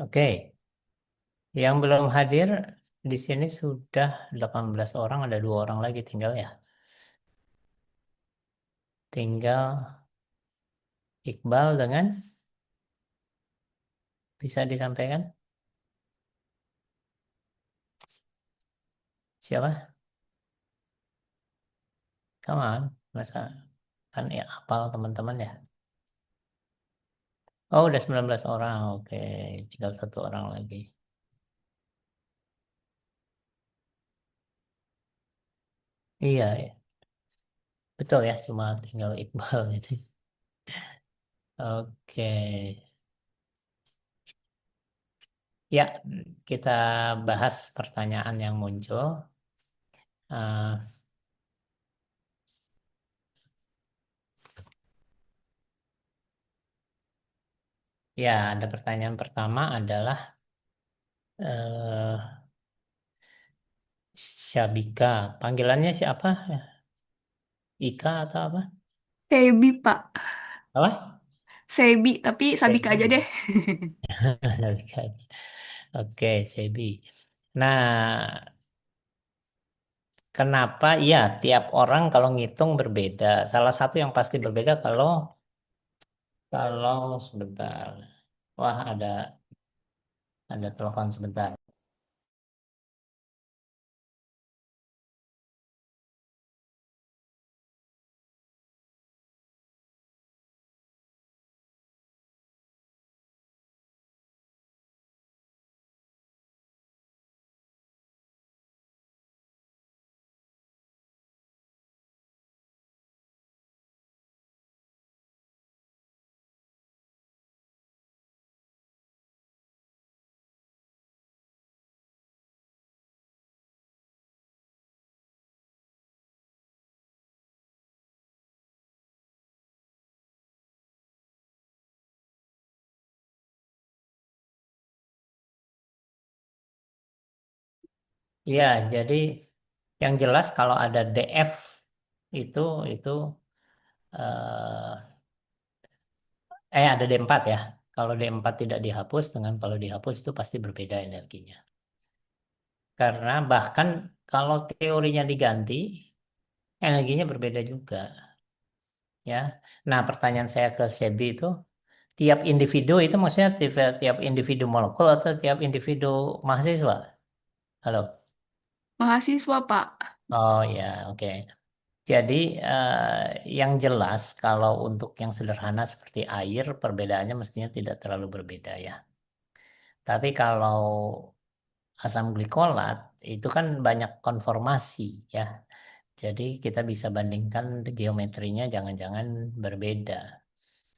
Oke, yang belum hadir di sini sudah 18 orang, ada 2 orang lagi tinggal ya. Tinggal Iqbal dengan bisa disampaikan siapa? Kawan, masa kan ya apal teman-teman ya. Oh, udah 19 orang. Oke, tinggal 1 orang lagi. Iya, ya. Betul ya, cuma tinggal Iqbal ini. Oke. Ya, kita bahas pertanyaan yang muncul. Eh, ya, ada pertanyaan pertama adalah eh Syabika. Panggilannya siapa? Ika atau apa? Sebi, Pak. Apa? Sebi, tapi Sabika aja Sebi. deh. Syabika. Oke, Sebi. Nah, kenapa? Iya, tiap orang kalau ngitung berbeda. Salah satu yang pasti berbeda kalau sebentar. Wah, ada telepon sebentar. Iya, jadi yang jelas kalau ada DF itu itu eh ada D4 ya. Kalau D4 tidak dihapus dengan kalau dihapus itu pasti berbeda energinya. Karena bahkan kalau teorinya diganti, energinya berbeda juga ya. Nah, pertanyaan saya ke Sebi itu, tiap individu itu maksudnya tiap individu molekul atau tiap individu mahasiswa? Halo. Mahasiswa, Pak. Oh ya, oke. Jadi yang jelas kalau untuk yang sederhana seperti air, perbedaannya mestinya tidak terlalu berbeda ya. Tapi kalau asam glikolat itu kan banyak konformasi ya. Jadi kita bisa bandingkan geometrinya jangan-jangan berbeda.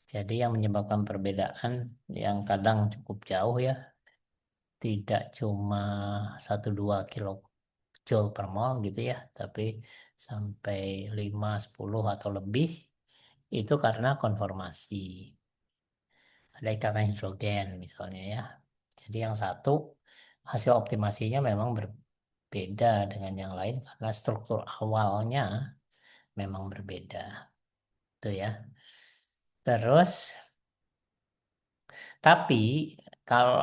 Jadi yang menyebabkan perbedaan yang kadang cukup jauh ya, tidak cuma 1-2 kilojoule per mol gitu ya, tapi sampai 5-10 atau lebih itu karena konformasi. Ada ikatan hidrogen misalnya ya. Jadi yang satu hasil optimasinya memang berbeda dengan yang lain karena struktur awalnya memang berbeda. Itu ya. Terus, tapi kalau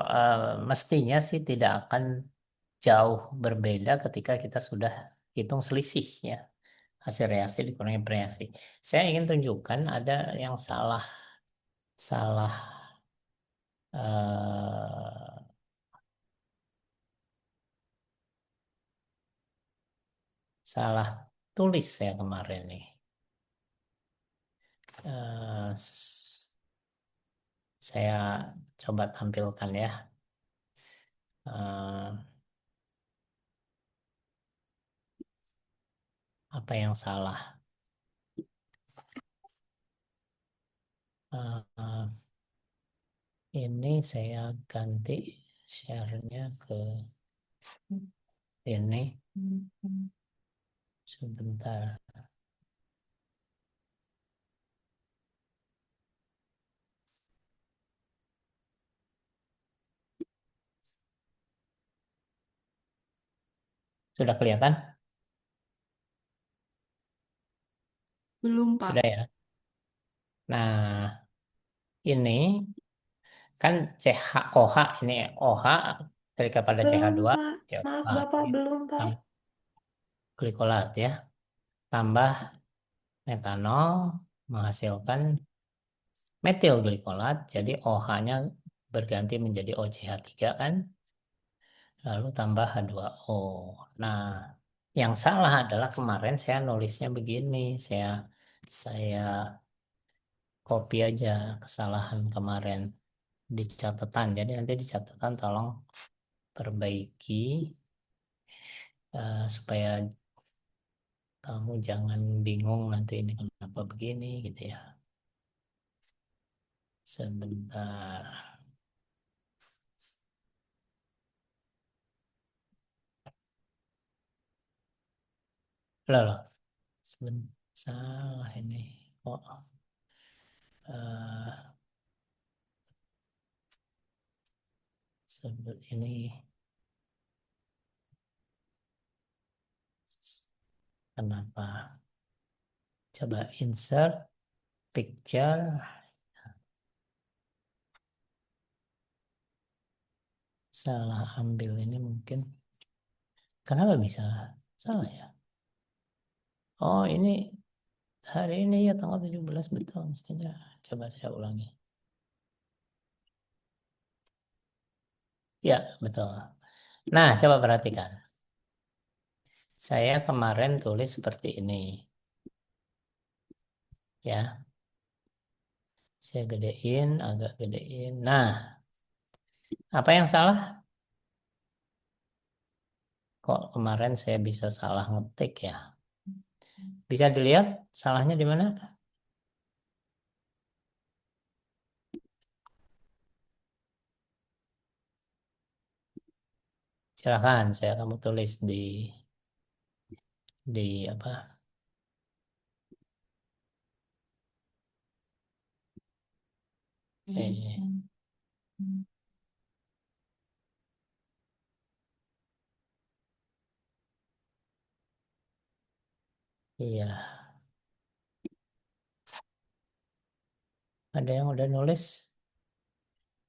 mestinya sih tidak akan jauh berbeda ketika kita sudah hitung selisih ya. Hasil reaksi dikurangi bereaksi. Saya ingin tunjukkan ada yang salah salah eh, salah tulis saya kemarin nih. Saya coba tampilkan ya. Eh, apa yang salah? Eh, ini saya ganti share-nya ke ini. Sebentar. Sudah kelihatan? Belum, Sudah Pak. ya. Nah, ini Kan CHOH ini OH kepada Belum, CH2 Pak. Maaf, COH Bapak, ya. belum, Pak. Glikolat ya. Tambah metanol menghasilkan metil glikolat. Jadi OH-nya berganti menjadi OCH3 kan. Lalu tambah H2O. Nah, yang salah adalah kemarin saya nulisnya begini. Saya copy aja kesalahan kemarin di catatan. Jadi nanti di catatan tolong perbaiki supaya kamu jangan bingung nanti ini kenapa begini gitu ya. Sebentar. Loh, loh. Sebentar. Salah ini. Kok eh, ini kenapa? Coba insert picture. Salah ambil ini mungkin. Kenapa bisa salah ya? Oh, ini hari ini ya tanggal 17 betul mestinya. Coba saya ulangi. Ya, betul. Nah, coba perhatikan. Saya kemarin tulis seperti ini. Ya, saya gedein, agak gedein. Nah, apa yang salah? Kok kemarin saya bisa salah ngetik ya? Bisa dilihat salahnya di mana? Silakan, saya kamu tulis di apa? Eh, iya, ada yang udah nulis.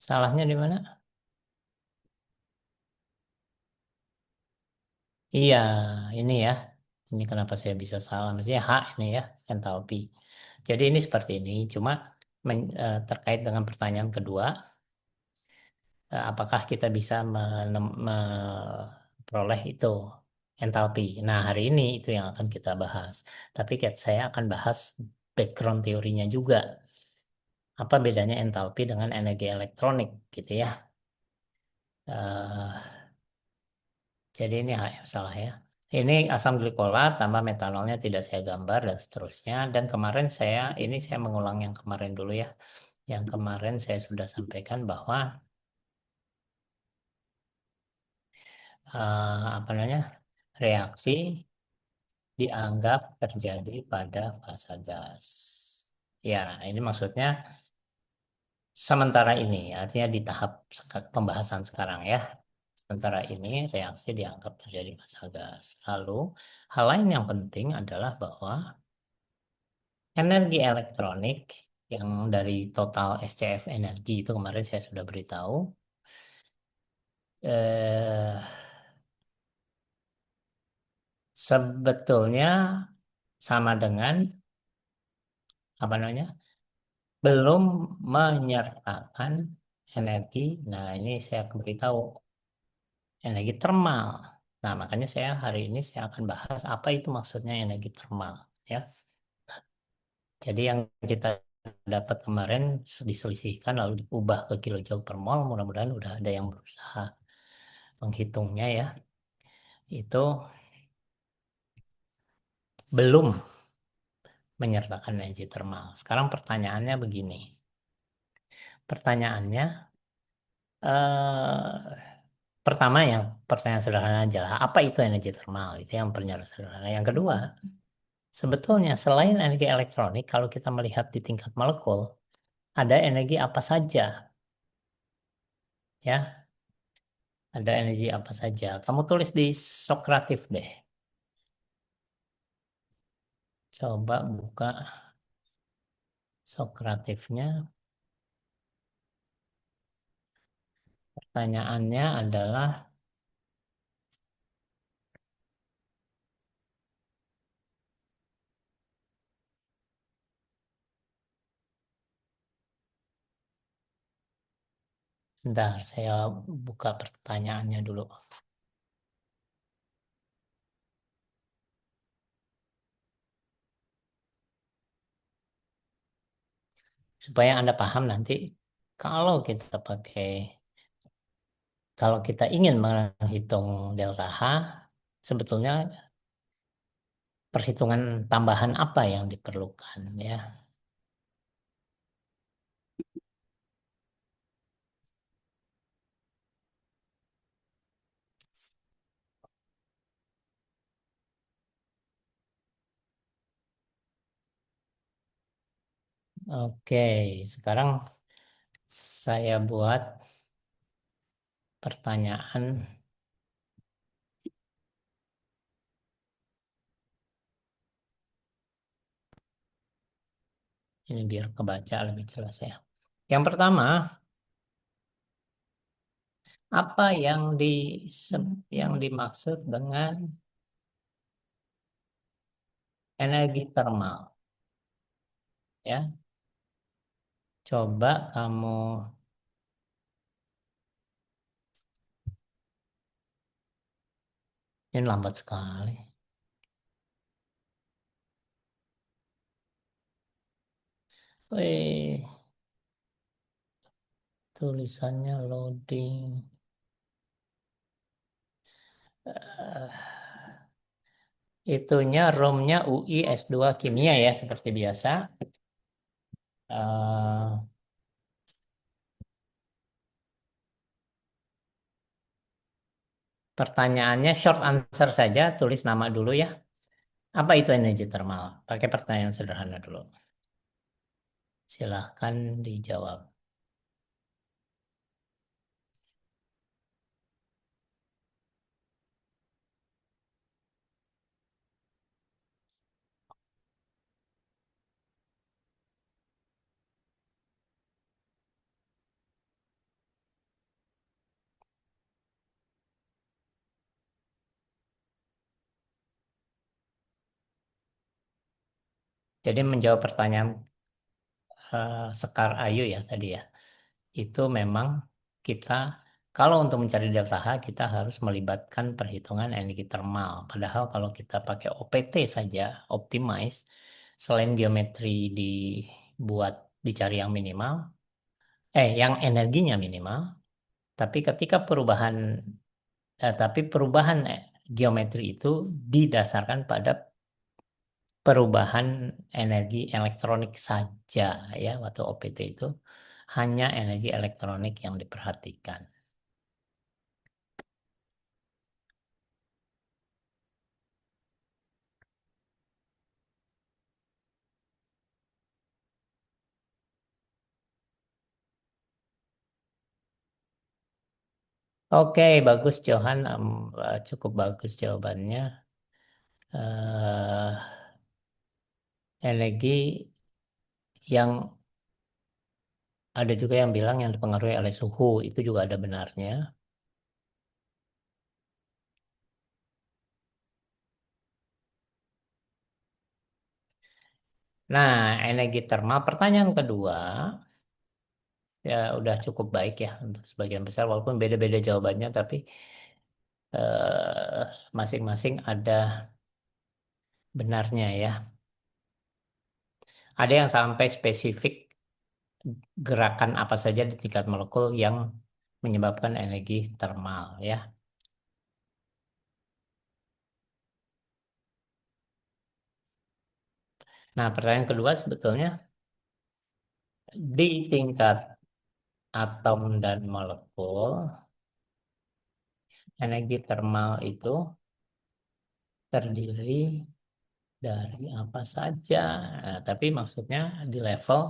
Salahnya di mana? Iya, ini ya. Ini kenapa saya bisa salah? Mestinya H ini ya, entalpi. Jadi ini seperti ini. Cuma terkait dengan pertanyaan kedua, apakah kita bisa memperoleh itu entalpi? Nah, hari ini itu yang akan kita bahas. Tapi saya akan bahas background teorinya juga. Apa bedanya entalpi dengan energi elektronik gitu ya. Eh, jadi ini HF salah ya. Ini asam glikolat tambah metanolnya tidak saya gambar dan seterusnya. Dan kemarin ini saya mengulang yang kemarin dulu ya. Yang kemarin saya sudah sampaikan bahwa apa namanya reaksi dianggap terjadi pada fase gas. Ya, ini maksudnya sementara ini, artinya di tahap pembahasan sekarang ya. Sementara ini reaksi dianggap terjadi fase gas. Lalu, hal lain yang penting adalah bahwa energi elektronik yang dari total SCF energi itu kemarin saya sudah beritahu, eh, sebetulnya sama dengan apa namanya? Belum menyertakan energi. Nah, ini saya beritahu energi termal. Nah, makanya saya hari ini saya akan bahas apa itu maksudnya energi termal, ya. Jadi yang kita dapat kemarin diselisihkan lalu diubah ke kilojoule per mol. Mudah-mudahan udah ada yang berusaha menghitungnya ya. Itu belum menyertakan energi termal. Sekarang pertanyaannya begini. Pertanyaannya pertama yang pertanyaan sederhana adalah apa itu energi termal? Itu yang pertanyaan sederhana. Yang kedua, sebetulnya selain energi elektronik, kalau kita melihat di tingkat molekul, ada energi apa saja? Ya, ada energi apa saja? Kamu tulis di Sokratif deh. Coba buka Sokratifnya. Pertanyaannya adalah, bentar, saya buka pertanyaannya dulu. Supaya Anda paham nanti, kalau kita pakai, kalau kita ingin menghitung delta H, sebetulnya perhitungan tambahan apa yang diperlukan ya. Oke, sekarang saya buat pertanyaan ini biar kebaca lebih jelas ya. Yang pertama, apa yang dimaksud dengan energi termal ya? Coba kamu, ini lambat sekali. Wih, tulisannya loading. Eh, itunya ROM-nya UI S2 Kimia ya seperti biasa. Eh, pertanyaannya short answer saja, tulis nama dulu ya. Apa itu energi termal? Pakai pertanyaan sederhana dulu. Silahkan dijawab. Jadi menjawab pertanyaan Sekar Ayu ya tadi ya. Itu memang kita kalau untuk mencari delta H kita harus melibatkan perhitungan energi termal. Padahal kalau kita pakai OPT saja, optimize, selain geometri dibuat dicari yang minimal, yang energinya minimal, tapi ketika perubahan geometri itu didasarkan pada perubahan energi elektronik saja ya waktu OPT itu hanya energi elektronik yang diperhatikan. Oke, bagus Johan. Cukup bagus jawabannya. eh Energi yang ada juga yang bilang yang dipengaruhi oleh suhu itu juga ada benarnya. Nah, energi termal. Pertanyaan kedua ya udah cukup baik ya untuk sebagian besar walaupun beda-beda jawabannya tapi masing-masing ada benarnya ya. Ada yang sampai spesifik gerakan apa saja di tingkat molekul yang menyebabkan energi termal ya. Nah, pertanyaan kedua sebetulnya di tingkat atom dan molekul, energi termal itu terdiri dari apa saja. Nah, tapi maksudnya di level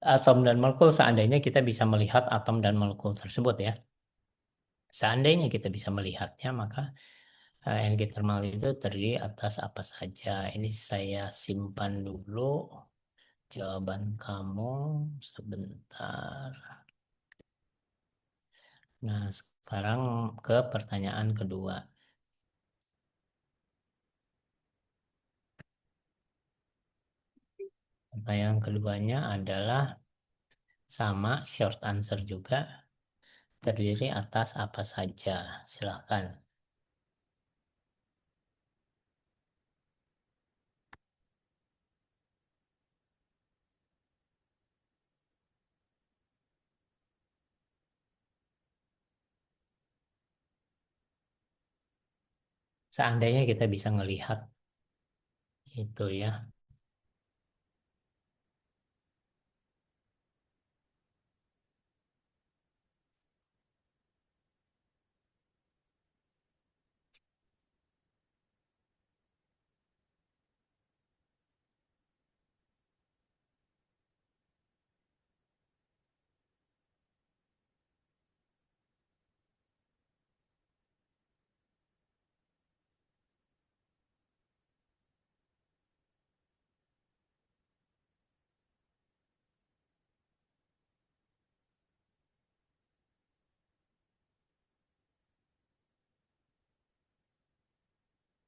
atom dan molekul seandainya kita bisa melihat atom dan molekul tersebut ya. Seandainya kita bisa melihatnya, maka energi termal itu terdiri atas apa saja. Ini saya simpan dulu jawaban kamu sebentar. Nah, sekarang ke pertanyaan kedua. Pertanyaan keduanya adalah sama, short answer juga. Terdiri atas apa saja? Silakan. Seandainya kita bisa melihat itu ya.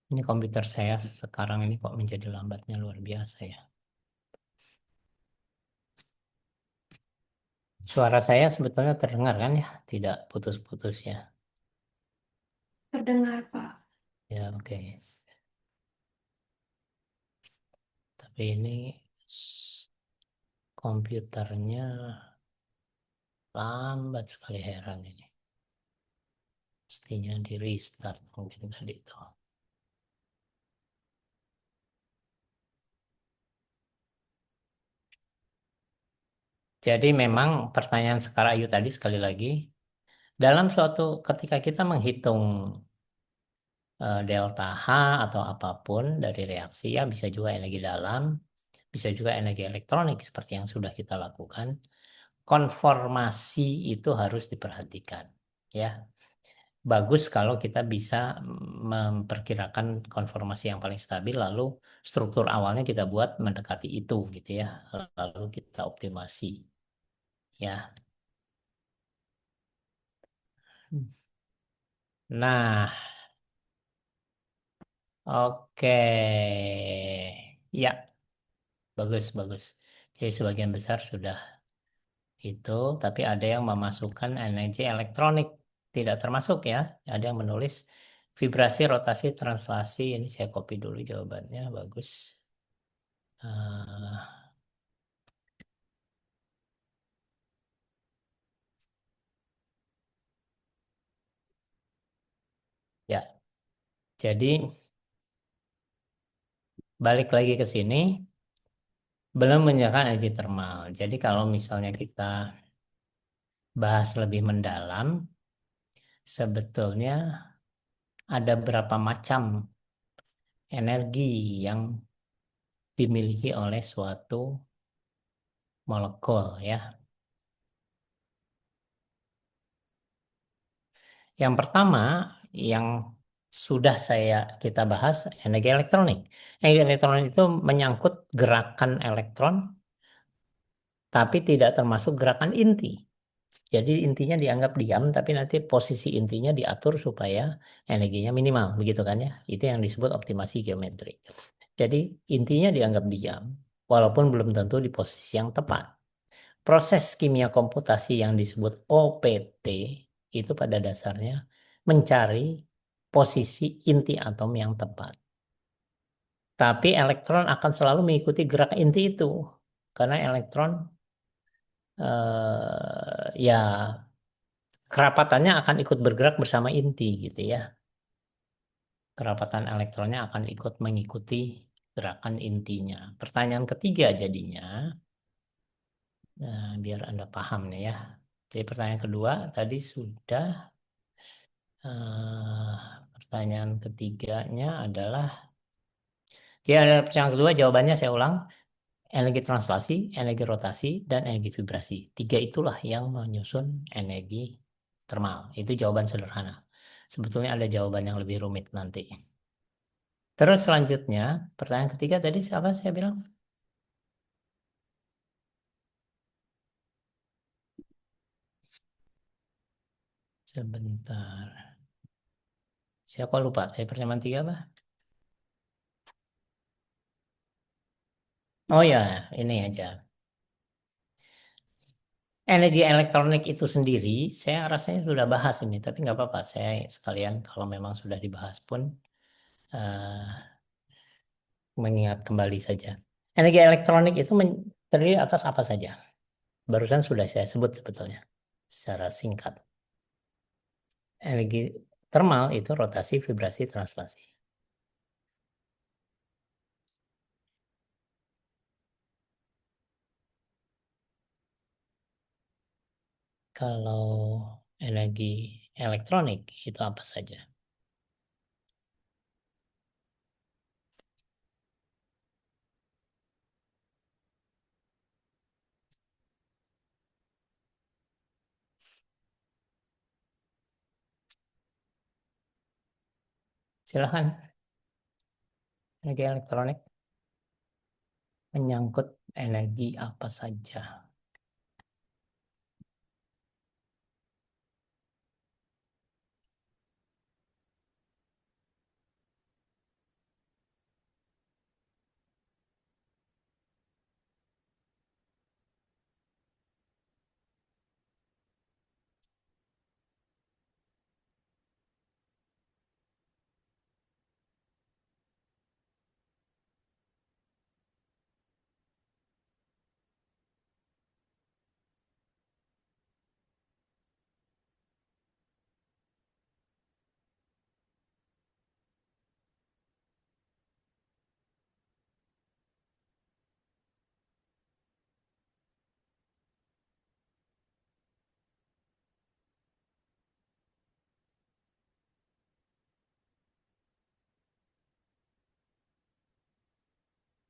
Ini komputer saya sekarang ini kok menjadi lambatnya luar biasa ya. Suara saya sebetulnya terdengar kan ya? Tidak putus-putus ya. Terdengar, Pak. Ya, oke. Tapi ini komputernya lambat sekali, heran ini. Mestinya di restart mungkin tadi itu. Jadi memang pertanyaan Sekar Ayu tadi sekali lagi, dalam suatu ketika kita menghitung delta H atau apapun dari reaksi ya, bisa juga energi dalam, bisa juga energi elektronik seperti yang sudah kita lakukan. Konformasi itu harus diperhatikan ya. Bagus kalau kita bisa memperkirakan konformasi yang paling stabil, lalu struktur awalnya kita buat mendekati itu gitu ya, lalu kita optimasi ya. Nah, oke, ya, bagus bagus. Jadi sebagian besar sudah itu, tapi ada yang memasukkan energi elektronik, tidak termasuk ya. Ada yang menulis vibrasi, rotasi, translasi. Ini saya copy dulu jawabannya, bagus. Eh, ya, jadi balik lagi ke sini, belum menyediakan energi termal. Jadi kalau misalnya kita bahas lebih mendalam, sebetulnya ada berapa macam energi yang dimiliki oleh suatu molekul ya. Yang pertama yang sudah kita bahas energi elektronik. Energi elektronik itu menyangkut gerakan elektron tapi tidak termasuk gerakan inti. Jadi intinya dianggap diam tapi nanti posisi intinya diatur supaya energinya minimal, begitu kan ya. Itu yang disebut optimasi geometri. Jadi intinya dianggap diam walaupun belum tentu di posisi yang tepat. Proses kimia komputasi yang disebut OPT itu pada dasarnya mencari posisi inti atom yang tepat. Tapi elektron akan selalu mengikuti gerak inti itu. Karena elektron ya kerapatannya akan ikut bergerak bersama inti gitu ya. Kerapatan elektronnya akan ikut mengikuti gerakan intinya. Pertanyaan ketiga jadinya, nah, biar Anda paham nih ya. Jadi pertanyaan kedua tadi sudah. eh, Pertanyaan ketiganya adalah, jadi ada pertanyaan kedua jawabannya saya ulang, energi translasi, energi rotasi, dan energi vibrasi. Tiga itulah yang menyusun energi termal. Itu jawaban sederhana. Sebetulnya ada jawaban yang lebih rumit nanti. Terus selanjutnya, pertanyaan ketiga tadi siapa saya bilang? Sebentar. Saya kok lupa. Saya pertemuan tiga apa? Oh ya, ini aja. Energi elektronik itu sendiri, saya rasanya sudah bahas ini, tapi nggak apa-apa. Saya sekalian kalau memang sudah dibahas pun eh, mengingat kembali saja. Energi elektronik itu terdiri atas apa saja? Barusan sudah saya sebut sebetulnya secara singkat. Energi termal itu rotasi, vibrasi, translasi. Kalau energi elektronik itu apa saja? Silahkan, energi elektronik menyangkut energi apa saja?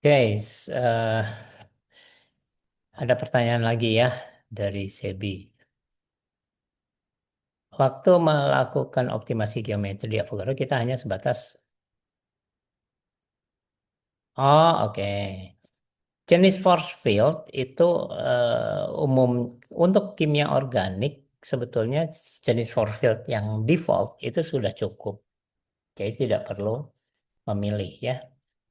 Guys, ada pertanyaan lagi ya dari Sebi. Waktu melakukan optimasi geometri di Avogadro, kita hanya sebatas, oh oke. Jenis force field itu umum untuk kimia organik sebetulnya jenis force field yang default itu sudah cukup. Jadi tidak perlu memilih ya.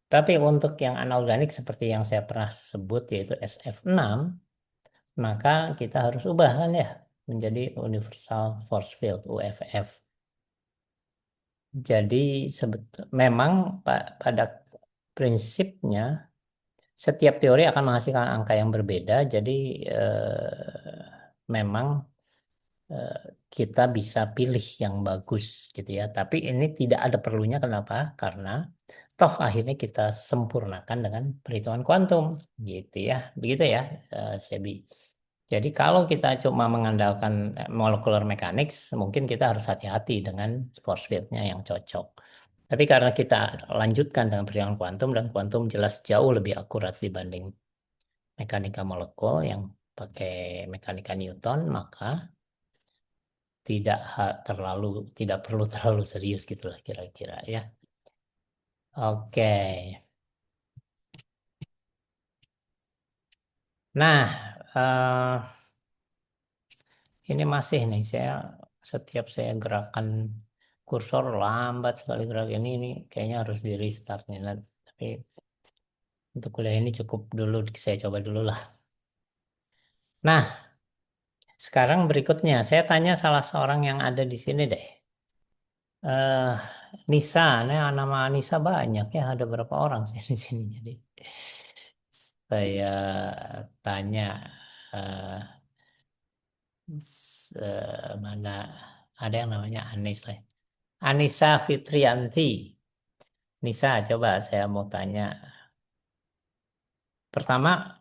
Tapi untuk yang anorganik seperti yang saya pernah sebut yaitu SF6, maka kita harus ubah kan ya menjadi Universal Force Field UFF. Jadi memang pada prinsipnya setiap teori akan menghasilkan angka yang berbeda. Jadi memang eh, kita bisa pilih yang bagus gitu ya. Tapi ini tidak ada perlunya. Kenapa? Karena toh akhirnya kita sempurnakan dengan perhitungan kuantum gitu ya. Begitu ya, Sebi. Jadi kalau kita cuma mengandalkan molecular mechanics, mungkin kita harus hati-hati dengan force field-nya yang cocok. Tapi karena kita lanjutkan dengan perhitungan kuantum dan kuantum jelas jauh lebih akurat dibanding mekanika molekul yang pakai mekanika Newton, maka terlalu tidak perlu terlalu serius gitulah kira-kira ya. Oke. Nah, ini masih nih setiap saya gerakan kursor lambat sekali gerak ini kayaknya harus di restart nih. Tapi untuk kuliah ini cukup dulu saya coba dulu lah. Nah, sekarang berikutnya saya tanya salah seorang yang ada di sini deh. eh Nisa, nah nama Nisa banyak ya, ada berapa orang sih di sini. Jadi saya tanya eh, mana ada yang namanya Anis lah. Anissa Fitrianti. Nisa, coba saya mau tanya. Pertama,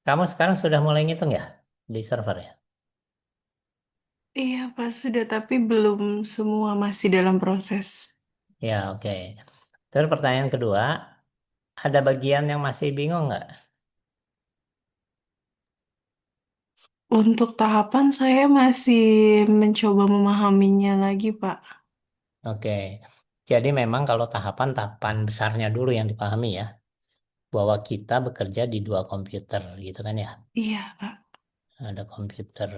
kamu sekarang sudah mulai ngitung ya di server ya? Iya, Pak, sudah, tapi belum semua masih dalam proses. Ya, oke. Terus pertanyaan kedua, ada bagian yang masih bingung nggak? Untuk tahapan saya masih mencoba memahaminya lagi, Pak. Oke. Jadi memang kalau tahapan-tahapan besarnya dulu yang dipahami ya, bahwa kita bekerja di dua komputer gitu kan ya. Iya, Pak. Ada komputer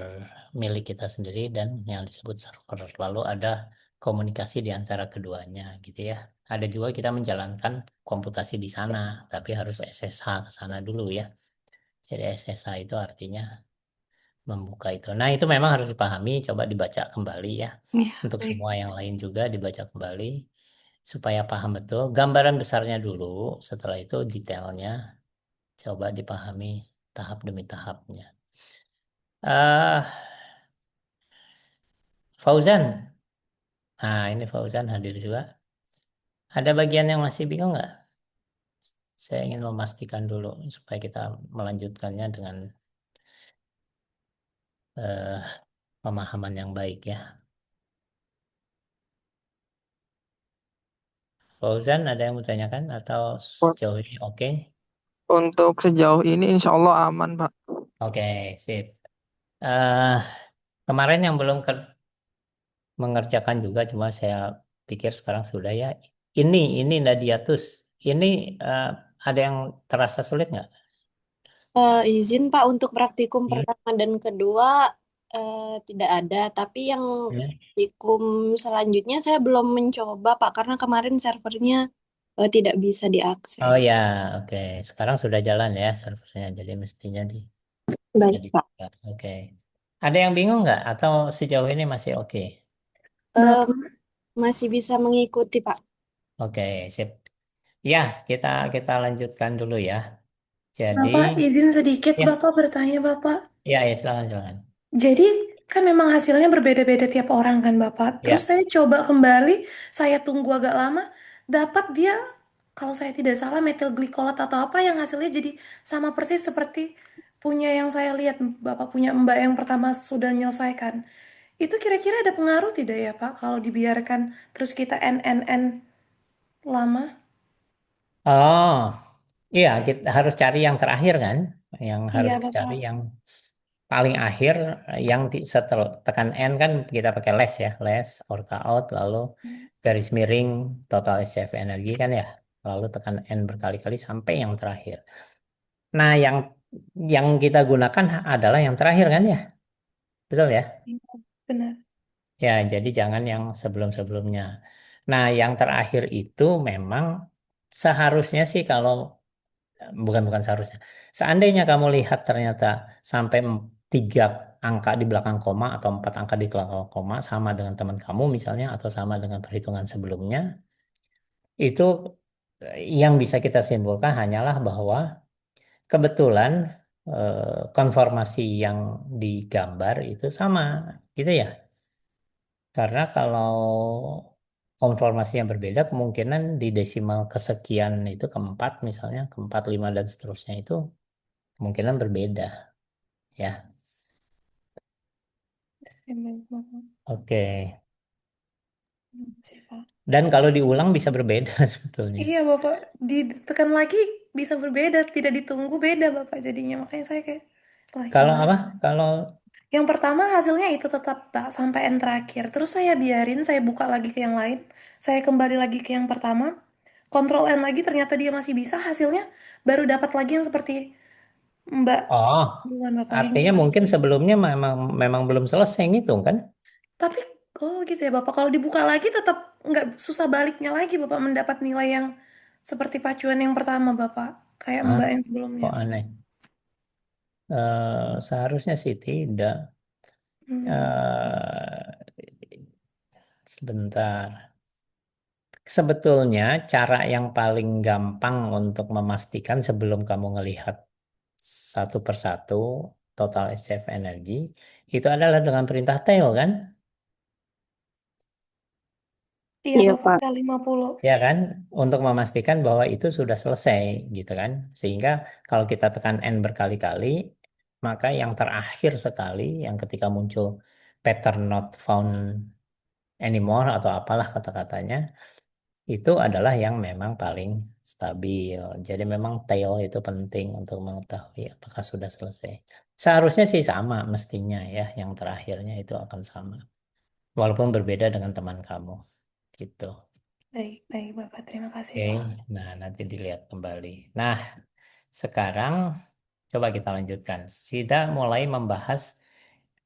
milik kita sendiri dan yang disebut server. Lalu ada komunikasi di antara keduanya gitu ya. Ada juga kita menjalankan komputasi di sana, tapi harus SSH ke sana dulu ya. Jadi SSH itu artinya membuka itu. Nah, itu memang harus dipahami, coba dibaca kembali ya. Iya, Untuk baik. semua yang lain juga dibaca kembali supaya paham betul gambaran besarnya dulu, setelah itu detailnya coba dipahami tahap demi tahapnya. eh Fauzan, nah ini Fauzan hadir juga. Ada bagian yang masih bingung nggak? Saya ingin memastikan dulu supaya kita melanjutkannya dengan eh, pemahaman yang baik ya. Fauzan, ada yang mau tanyakan atau sejauh ini oke? Untuk sejauh ini insya Allah aman, Pak. Oke, sip. eh Kemarin yang belum mengerjakan juga, cuma saya pikir sekarang sudah ya. Ini Nadiatus. Ini eh, ada yang terasa sulit nggak? Izin Pak untuk praktikum Hmm? pertama dan kedua tidak ada, tapi yang Ya. praktikum selanjutnya saya belum mencoba Pak karena kemarin servernya tidak bisa Oh diakses. ya, oke. Sekarang sudah jalan ya servernya, jadi mestinya bisa Baik Pak. dicoba. Oke. Ada yang bingung nggak? Atau sejauh ini masih oke? Eh, Bapak, masih bisa mengikuti Pak. Oke, sip. Ya, kita lanjutkan dulu ya. Jadi, Bapak izin sedikit, ya, Bapak bertanya, Bapak. ya, silakan, silakan. Jadi kan memang hasilnya berbeda-beda tiap orang kan, Bapak. Terus Ya. saya coba kembali, saya tunggu agak lama, dapat dia, kalau saya tidak salah, metil glikolat atau apa yang hasilnya jadi sama persis seperti punya yang saya lihat, Bapak punya Mbak yang pertama sudah menyelesaikan. Itu kira-kira ada pengaruh tidak ya, Pak, kalau dibiarkan terus kita NNN lama? Oh, iya, kita harus cari yang terakhir kan? Yang harus Iya, cari Bapak. yang paling akhir, yang setelah tekan N kan kita pakai less ya, less, orca out, lalu garis miring total SCF energi kan ya. Lalu tekan N berkali-kali sampai yang terakhir. Nah, yang kita gunakan adalah yang terakhir kan ya? Betul ya? Iya, benar. Ya, jadi jangan yang sebelum-sebelumnya. Nah, yang terakhir itu memang seharusnya sih kalau bukan bukan seharusnya. Seandainya kamu lihat ternyata sampai tiga angka di belakang koma atau empat angka di belakang koma sama dengan teman kamu misalnya atau sama dengan perhitungan sebelumnya, itu yang bisa kita simpulkan hanyalah bahwa kebetulan konformasi yang digambar itu sama, gitu ya. Karena kalau konformasi yang berbeda, kemungkinan di desimal kesekian itu keempat misalnya, keempat, lima, dan seterusnya itu kemungkinan berbeda ya. Iya, baik, Bapak. Oke. Sih, Pak. Dan kalau diulang bisa berbeda sebetulnya. Iya Bapak, ditekan lagi bisa berbeda, tidak ditunggu beda Bapak jadinya. Makanya saya kayak, lah Kalau gimana? apa? Kalau Yang pertama hasilnya itu tetap Pak, sampai yang terakhir. Terus saya biarin, saya buka lagi ke yang lain. Saya kembali lagi ke yang pertama. Kontrol N lagi ternyata dia masih bisa. Hasilnya baru dapat lagi yang seperti Mbak oh, duluan Bapak yang artinya terakhir. mungkin sebelumnya memang memang belum selesai ngitung kan? Tapi, oh gitu ya Bapak, kalau dibuka lagi tetap nggak susah baliknya lagi Bapak mendapat nilai yang seperti pacuan yang pertama Bapak. Kayak Hah? Mbak yang sebelumnya. Kok aneh? Seharusnya sih tidak. Hmm. Eh, Sebentar. Sebetulnya cara yang paling gampang untuk memastikan sebelum kamu ngelihat satu persatu total SCF energi itu adalah dengan perintah tail kan? Iya Iya Bapak, Pak. K50. Ya kan, untuk memastikan bahwa itu sudah selesai gitu kan. Sehingga kalau kita tekan N berkali-kali, maka yang terakhir sekali, yang ketika muncul pattern not found anymore atau apalah kata-katanya, itu adalah yang memang paling stabil. Jadi memang tail itu penting untuk mengetahui apakah sudah selesai. Seharusnya sih sama mestinya ya, yang terakhirnya itu akan sama. Walaupun berbeda dengan teman kamu gitu. Baik, baik Bapak, terima kasih Oke, Pak. nah nanti dilihat kembali. Nah, sekarang Coba kita lanjutkan. Kita mulai membahas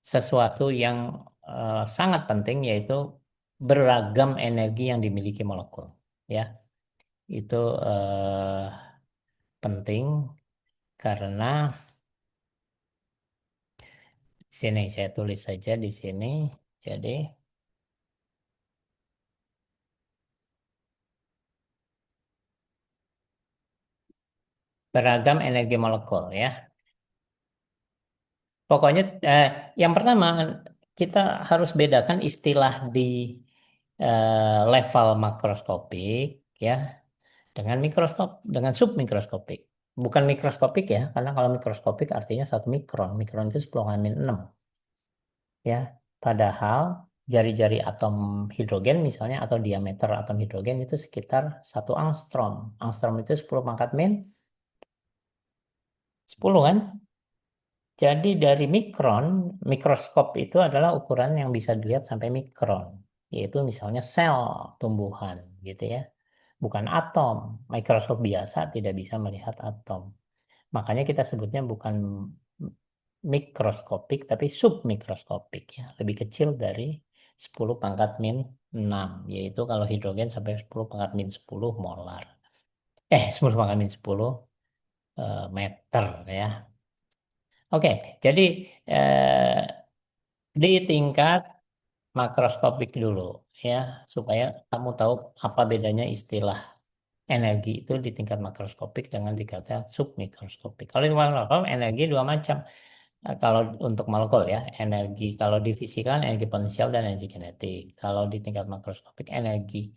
sesuatu yang sangat penting, yaitu beragam energi yang dimiliki molekul. Ya, itu penting karena sini saya tulis saja di sini. Jadi beragam energi molekul ya. Pokoknya yang pertama kita harus bedakan istilah di level makroskopik ya dengan dengan submikroskopik. Bukan mikroskopik ya, karena kalau mikroskopik artinya 1 mikron. Mikron itu 10⁻6 ya. Padahal jari-jari atom hidrogen misalnya atau diameter atom hidrogen itu sekitar 1 angstrom. Angstrom itu 10⁻10 kan? Jadi dari mikroskop itu adalah ukuran yang bisa dilihat sampai mikron, yaitu misalnya sel tumbuhan gitu ya, bukan atom. Mikroskop biasa tidak bisa melihat atom. Makanya kita sebutnya bukan mikroskopik tapi submikroskopik ya, lebih kecil dari 10⁻⁻6, yaitu kalau hidrogen sampai 10⁻⁻10 molar. 10⁻⁻10 meter ya. Oke, jadi eh, di tingkat makroskopik dulu ya, supaya kamu tahu apa bedanya istilah energi itu di tingkat makroskopik dengan di tingkat submikroskopik. Kalau di makroskop energi dua macam. Kalau untuk molekul ya, energi kalau di fisika kan energi potensial dan energi kinetik. Kalau di tingkat makroskopik energi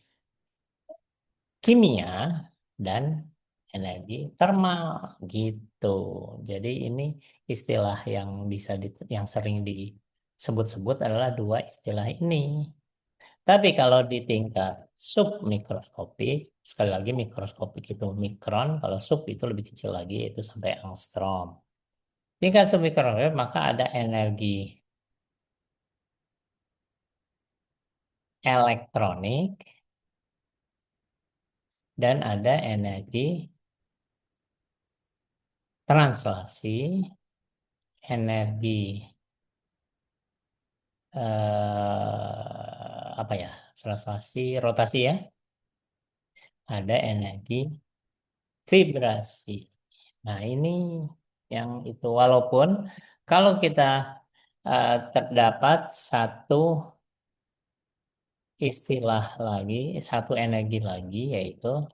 kimia dan energi termal gitu. Jadi ini istilah yang yang sering disebut-sebut adalah dua istilah ini. Tapi kalau di tingkat submikroskopik, sekali lagi mikroskopik itu mikron, kalau sub itu lebih kecil lagi, itu sampai angstrom. Tingkat submikroskopik maka ada energi elektronik dan ada energi translasi, energi apa ya? Translasi, rotasi ya. Ada energi vibrasi. Nah, ini yang itu walaupun kalau kita terdapat satu istilah lagi, satu energi lagi yaitu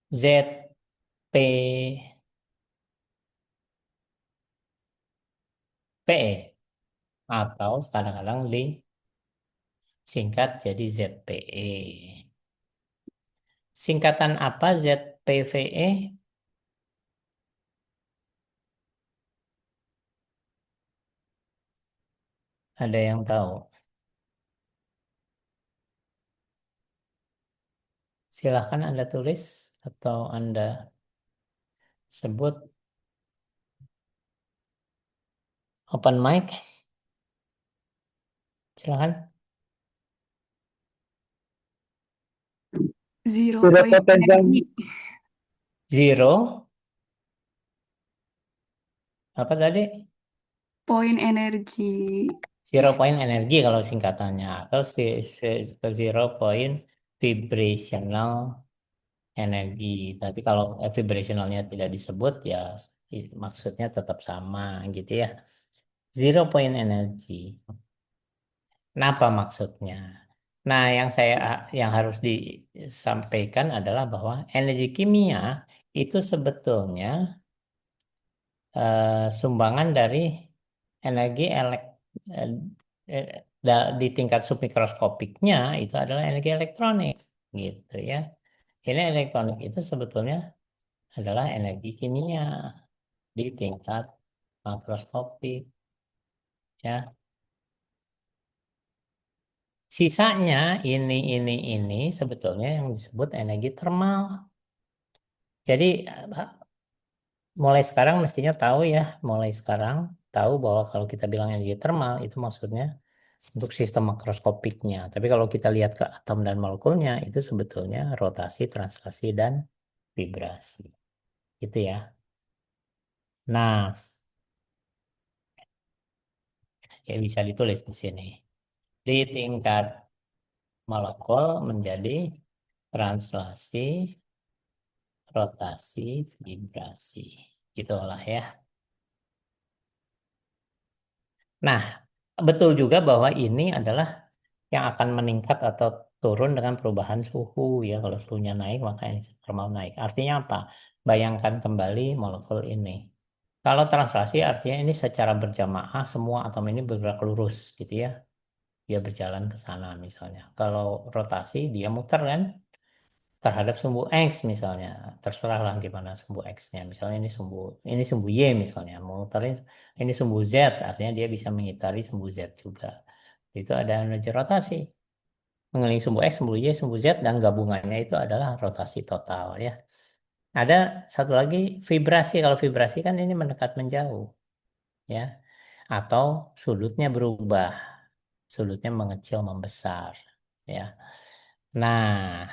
ZPPE atau kadang-kadang disingkat jadi ZPE. Singkatan apa ZPVE? Ada yang tahu? Silahkan Anda tulis atau Anda sebut. Open mic. Silahkan. Zero Sudah point pegang. energi. Zero. Apa tadi? Poin energi. Zero point energi kalau singkatannya. Atau zero point vibrational energi. Tapi kalau vibrationalnya tidak disebut ya maksudnya tetap sama gitu ya. Zero point energy. Kenapa maksudnya? Nah, yang harus disampaikan adalah bahwa energi kimia itu sebetulnya sumbangan dari energi eh, di tingkat submikroskopiknya itu adalah energi elektronik gitu ya. Ini elektronik itu sebetulnya adalah energi kimia di tingkat makroskopik ya. Sisanya ini sebetulnya yang disebut energi termal. Jadi mulai sekarang mestinya tahu ya, mulai sekarang tahu bahwa kalau kita bilang energi termal itu maksudnya untuk sistem makroskopiknya. Tapi kalau kita lihat ke atom dan molekulnya itu sebetulnya rotasi, translasi, dan vibrasi. Gitu ya. Nah, ya bisa ditulis di sini. Di tingkat molekul menjadi translasi, rotasi, vibrasi. Itulah ya. Nah, betul juga bahwa ini adalah yang akan meningkat atau turun dengan perubahan suhu ya. Kalau suhunya naik, maka energi termal naik. Artinya apa? Bayangkan kembali molekul ini. Kalau translasi artinya ini secara berjamaah semua atom ini bergerak lurus gitu ya. Dia berjalan ke sana misalnya. Kalau rotasi dia muter kan terhadap sumbu X misalnya. Terserahlah gimana sumbu X-nya. Misalnya ini sumbu Y misalnya. Mau muterin ini sumbu Z artinya dia bisa mengitari sumbu Z juga. Itu ada energi rotasi. Mengelilingi sumbu X, sumbu Y, sumbu Z dan gabungannya itu adalah rotasi total ya. Ada satu lagi vibrasi. Kalau vibrasi kan ini mendekat menjauh ya. Atau sudutnya berubah. Sudutnya mengecil membesar ya. Nah,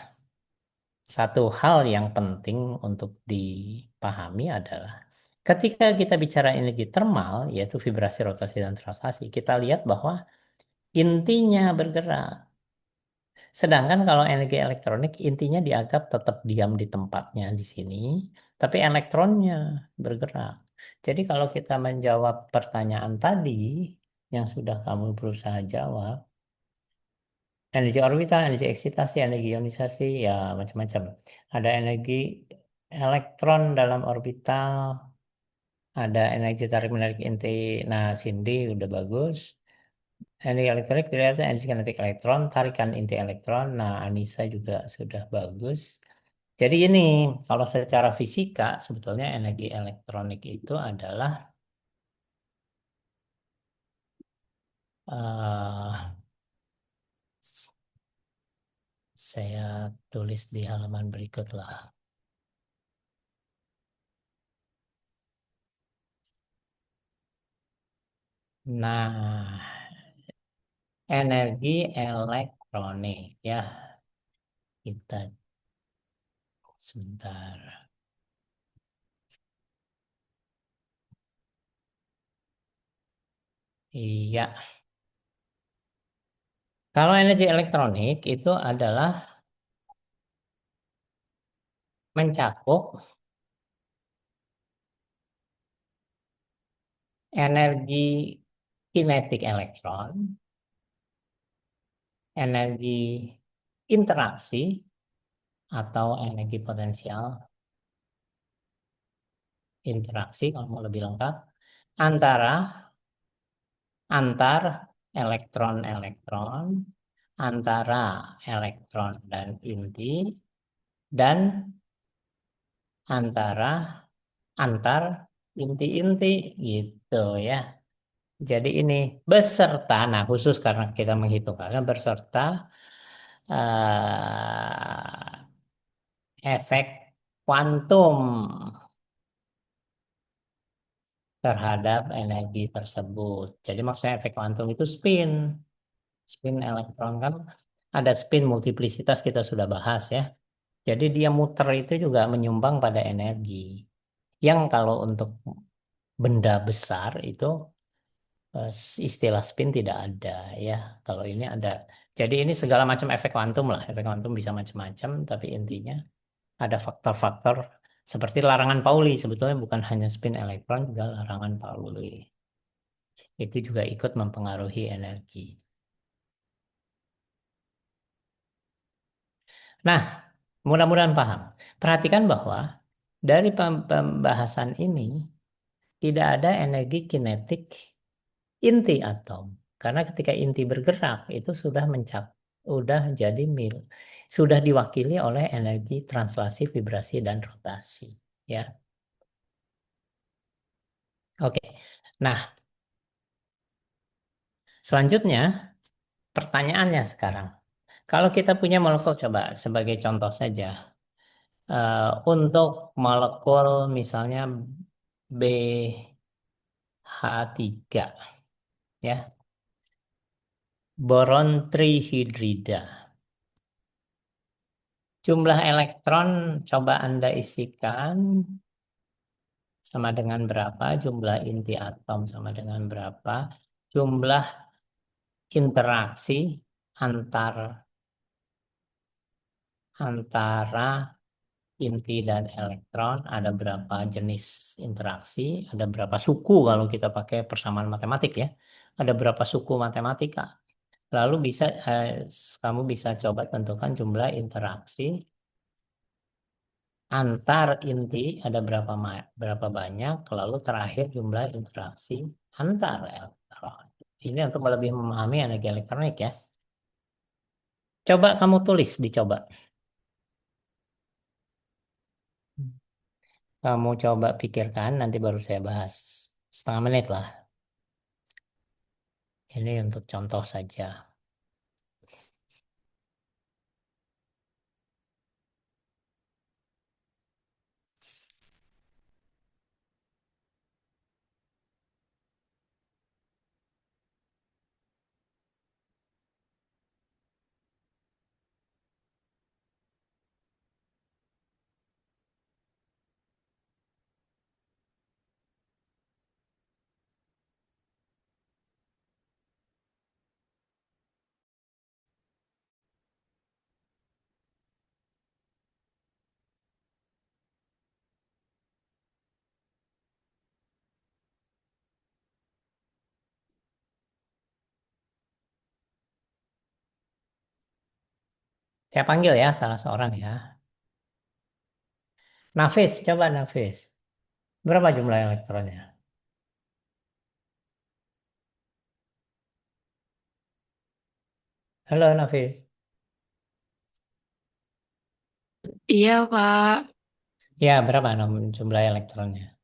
satu hal yang penting untuk dipahami adalah ketika kita bicara energi termal, yaitu vibrasi, rotasi, dan translasi, kita lihat bahwa intinya bergerak. Sedangkan kalau energi elektronik, intinya dianggap tetap diam di tempatnya di sini, tapi elektronnya bergerak. Jadi kalau kita menjawab pertanyaan tadi, yang sudah kamu berusaha jawab, energi orbital, energi eksitasi, energi ionisasi, ya macam-macam. Ada energi elektron dalam orbital, ada energi tarik menarik inti. Nah, Cindy udah bagus. Energi elektronik ternyata energi kinetik elektron, tarikan inti elektron. Nah, Anissa juga sudah bagus. Jadi ini, kalau secara fisika sebetulnya energi elektronik itu adalah eh saya tulis di halaman berikut lah. Nah, energi elektronik ya. Kita sebentar. Iya. Kalau energi elektronik itu adalah mencakup energi kinetik elektron, energi interaksi atau energi potensial interaksi kalau mau lebih lengkap antara antar elektron-elektron, antara elektron dan inti, dan antara antar inti-inti gitu ya. Jadi ini beserta, nah khusus karena kita menghitung karena beserta efek kuantum terhadap energi tersebut. Jadi maksudnya efek kuantum itu spin elektron kan ada spin multiplisitas kita sudah bahas ya. Jadi dia muter itu juga menyumbang pada energi. Yang kalau untuk benda besar itu istilah spin tidak ada ya. Kalau ini ada. Jadi ini segala macam efek kuantum lah. Efek kuantum bisa macam-macam, tapi intinya ada faktor-faktor seperti larangan Pauli. Sebetulnya bukan hanya spin elektron, juga larangan Pauli. Itu juga ikut mempengaruhi energi. Nah, mudah-mudahan paham. Perhatikan bahwa dari pembahasan ini tidak ada energi kinetik inti atom. Karena ketika inti bergerak itu sudah jadi sudah diwakili oleh energi translasi, vibrasi dan rotasi, ya. Oke. Nah, selanjutnya pertanyaannya sekarang. Kalau kita punya molekul coba sebagai contoh saja untuk molekul misalnya BH3 ya. Boron trihidrida. Jumlah elektron coba Anda isikan sama dengan berapa, jumlah inti atom sama dengan berapa, jumlah interaksi antar antara inti dan elektron, ada berapa jenis interaksi, ada berapa suku kalau kita pakai persamaan matematik ya, ada berapa suku matematika. Lalu kamu bisa coba tentukan jumlah interaksi antar inti ada berapa banyak, lalu terakhir jumlah interaksi antar elektron. Ini untuk lebih memahami energi elektronik ya. Coba kamu tulis, dicoba. Kamu coba pikirkan, nanti baru saya bahas. Setengah menit lah. Ini untuk contoh saja. Saya panggil ya salah seorang ya. Nafis, coba Nafis. Berapa jumlah elektronnya? Halo Nafis. Iya, Pak. Ya, berapa jumlah elektronnya?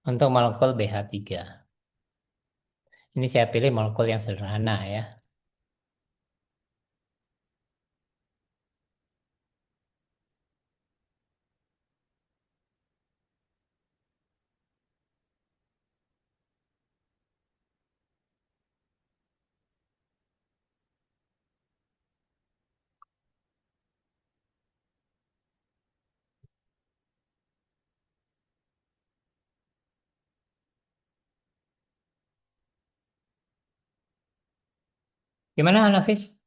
Untuk molekul BH3. Ini saya pilih molekul yang sederhana ya. Gimana Nafis?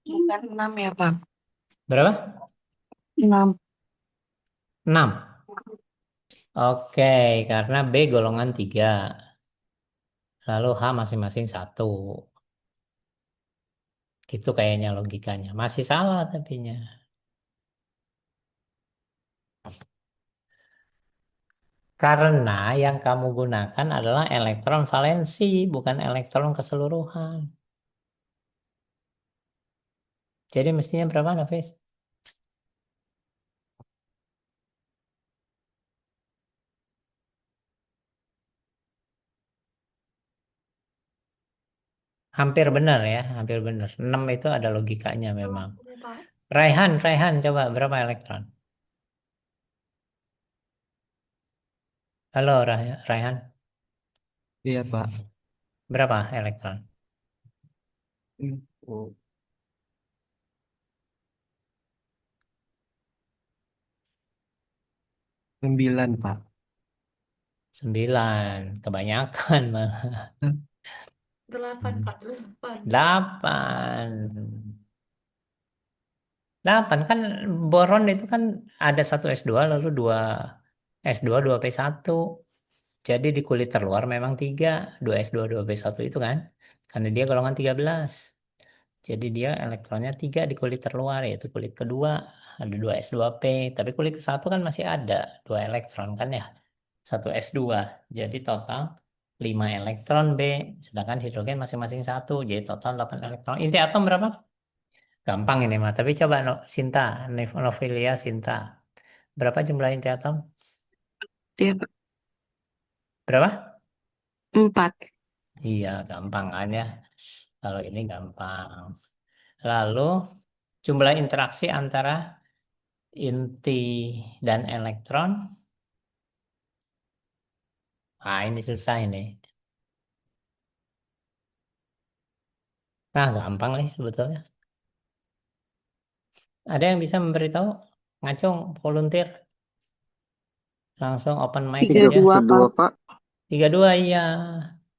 Bukan 6 ya, Pak. Berapa? 6. 6. Oke, karena B golongan 3. Lalu H masing-masing 1. Gitu kayaknya logikanya. Masih salah tapinya. Karena yang kamu gunakan adalah elektron valensi, bukan elektron keseluruhan. Jadi mestinya berapa, Nafis? Hampir benar ya, hampir benar. 6 itu ada logikanya memang. 20, Pak. Raihan, coba berapa elektron? Halo, Raihan. Iya, Pak. Berapa elektron? Oh, 9, Pak. 9. Kebanyakan malah. 8, Pak. 8. 8. 8 kan boron itu kan ada satu S2 lalu dua S2 2P1. Jadi di kulit terluar memang 3, 2S2 2P1 itu kan. Karena dia golongan 13. Jadi dia elektronnya 3 di kulit terluar yaitu kulit kedua ada 2S2P, tapi kulit ke satu kan masih ada 2 elektron kan ya. 1S2. Jadi total 5 elektron B, sedangkan hidrogen masing-masing 1, jadi total 8 elektron. Inti atom berapa? Gampang ini mah, tapi coba Sinta, Novelia Sinta. Berapa jumlah inti atom? Dia Berapa? 4. Iya, gampang kan ya. Kalau ini gampang. Lalu jumlah interaksi antara inti dan elektron. Ah, ini susah ini. Nah, gampang nih sebetulnya. Ada yang bisa memberitahu? Ngacung, volunteer, langsung open mic Tiga aja. dua Kedua, Pak. Pak. 32 iya.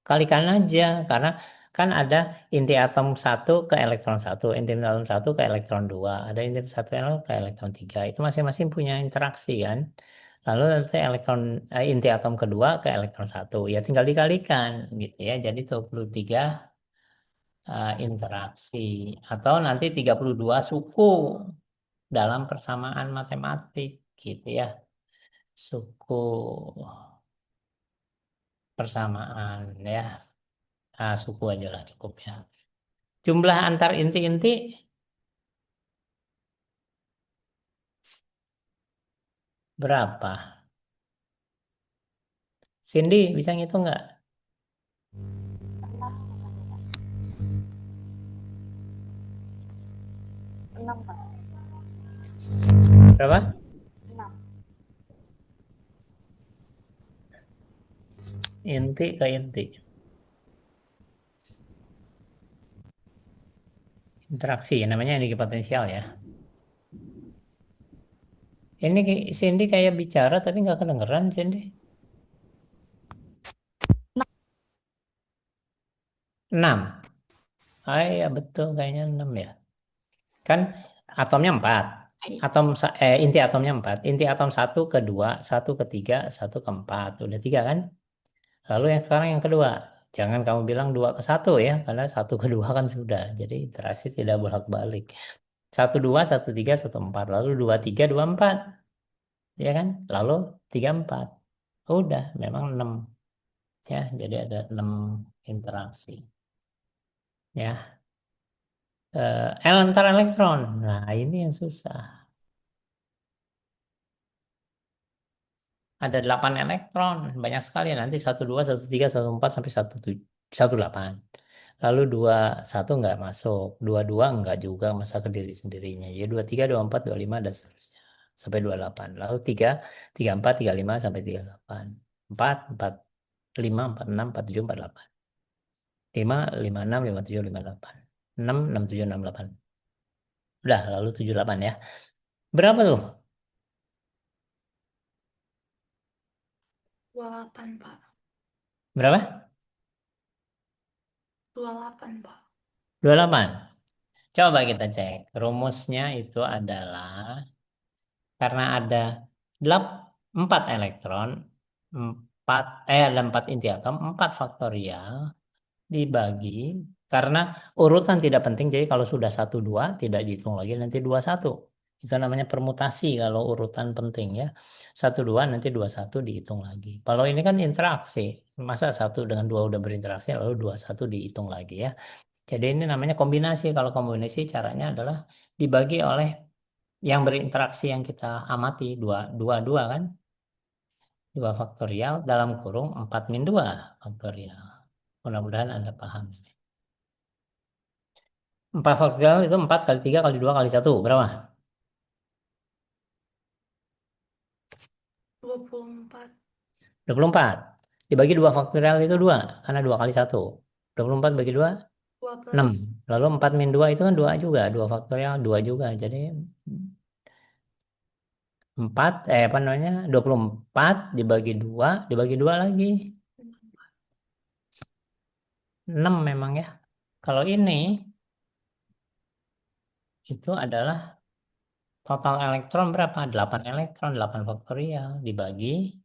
Kalikan aja. Karena kan ada inti atom 1 ke elektron 1, inti atom 1 ke elektron 2, ada inti 1 ke elektron 3. Itu masing-masing punya interaksi kan. Lalu nanti inti atom kedua ke elektron 1. Ya tinggal dikalikan gitu ya. Jadi 23 interaksi. Atau nanti 32 suku dalam persamaan matematik gitu ya. Suku persamaan ya. Suku aja lah cukup ya. Jumlah antar inti-inti berapa? Cindy bisa ngitung nggak? Enam, Pak. Berapa? 6. Inti ke inti. Interaksi namanya energi potensial ya. Ini Cindy kayak bicara tapi nggak kedengeran Cindy. 6. Ya betul kayaknya 6 ya. Kan atomnya 4. Inti atomnya 4. Inti atom 1 ke 2, 1 ke 3, 1 ke 4. Udah 3 kan? Lalu yang sekarang yang kedua. Jangan kamu bilang 2 ke 1 ya. Karena 1 ke 2 kan sudah. Jadi interaksi tidak bolak-balik. 1, 2, 1, 3, 1, 4. Lalu 2, 3, 2, 4. Ya kan? Lalu 3, 4. Udah, memang 6. Ya, jadi ada 6 interaksi. Ya. Antar elektron. Nah, ini yang susah. Ada 8 elektron, banyak sekali. Nanti 1, 2, 1, 3, 1, 4 sampai 1, 8. Lalu 2, 1 nggak masuk. 2, 2 nggak juga masa ke diri sendirinya. Ya 2, 3, 2, 4, 2, 5 dan seterusnya. Sampai 28. Lalu 3, 3, 4, 3, 5 sampai 38. 4, 4, 5, 4, 6, 4, 7, 4, 8. 5, 5, 6, 5, 7, 5, 8. 6, 6, 7, 6, 8. Udah, lalu 7, 8 ya. Berapa tuh? 28, Pak. Berapa? 28, Pak. 28. Coba kita cek. Rumusnya itu adalah karena ada 4 elektron, 4 inti atom, 4 faktorial dibagi karena urutan tidak penting. Jadi kalau sudah 1, 2 tidak dihitung lagi, nanti 2, 1. Itu namanya permutasi kalau urutan penting ya. 1, 2 nanti 2, 1 dihitung lagi. Kalau ini kan interaksi. Masa 1 dengan 2 udah berinteraksi lalu 2, 1 dihitung lagi ya. Jadi ini namanya kombinasi. Kalau kombinasi caranya adalah dibagi oleh yang berinteraksi yang kita amati. 2, 2, 2 kan. 2 faktorial dalam kurung 4 min 2 faktorial. Mudah-mudahan Anda paham. 4 faktorial itu 4 kali 3 kali 2 kali 1. Berapa? 24. 24. Dibagi 2 faktorial itu 2. Karena 2 kali 1. 24 bagi 2, 6. 12. Lalu 4 min 2 itu kan 2 juga. 2 faktorial 2 juga. Jadi 4, apa namanya? 24 dibagi 2, dibagi 2 lagi. 6 memang ya. Kalau ini itu adalah total elektron berapa? 8 elektron, 8 faktorial dibagi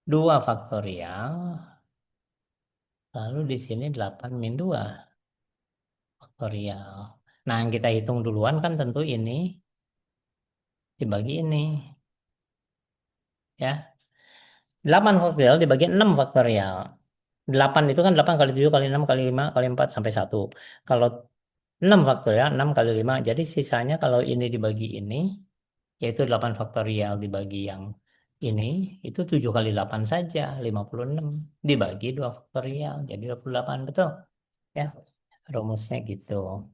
2 faktorial. Lalu di sini 8 min 2 faktorial. Nah, yang kita hitung duluan kan tentu ini dibagi ini. Ya. 8 faktorial dibagi 6 faktorial. 8 itu kan 8 kali 7 kali 6 kali 5 kali 4 sampai 1. Kalau 6 faktorial, 6 kali 5. Jadi sisanya kalau ini dibagi ini, yaitu 8 faktorial dibagi yang ini, itu 7 kali 8 saja, 56. Dibagi 2 faktorial, jadi 28, betul? Ya, rumusnya gitu.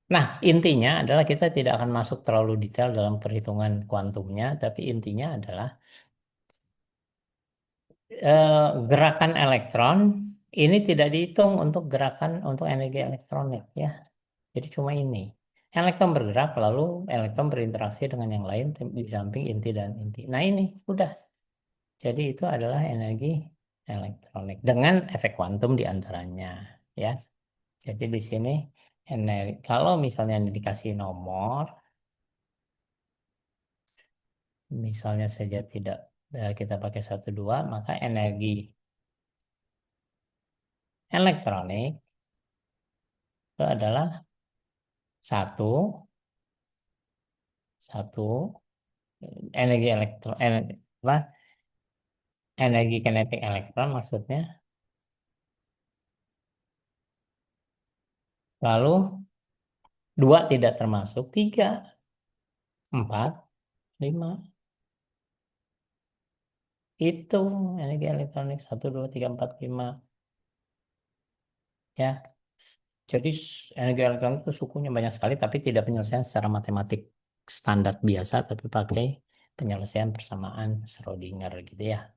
Nah, intinya adalah kita tidak akan masuk terlalu detail dalam perhitungan kuantumnya, tapi intinya adalah gerakan elektron ini tidak dihitung untuk gerakan untuk energi elektronik ya. Jadi cuma ini. Elektron bergerak lalu elektron berinteraksi dengan yang lain di samping inti dan inti. Nah ini udah. Jadi itu adalah energi elektronik dengan efek kuantum di antaranya, ya. Jadi di sini kalau misalnya dikasih nomor, misalnya saja tidak kita pakai 1, 2, maka energi elektronik itu adalah satu satu energi elektron apa energi kinetik elektron maksudnya, lalu 2 tidak termasuk, 3, 4, 5 itu energi elektronik 1, 2, 3, 4, 5, ya. Jadi energi elektronik itu sukunya banyak sekali tapi tidak penyelesaian secara matematik standar biasa tapi pakai penyelesaian persamaan Schrödinger gitu ya.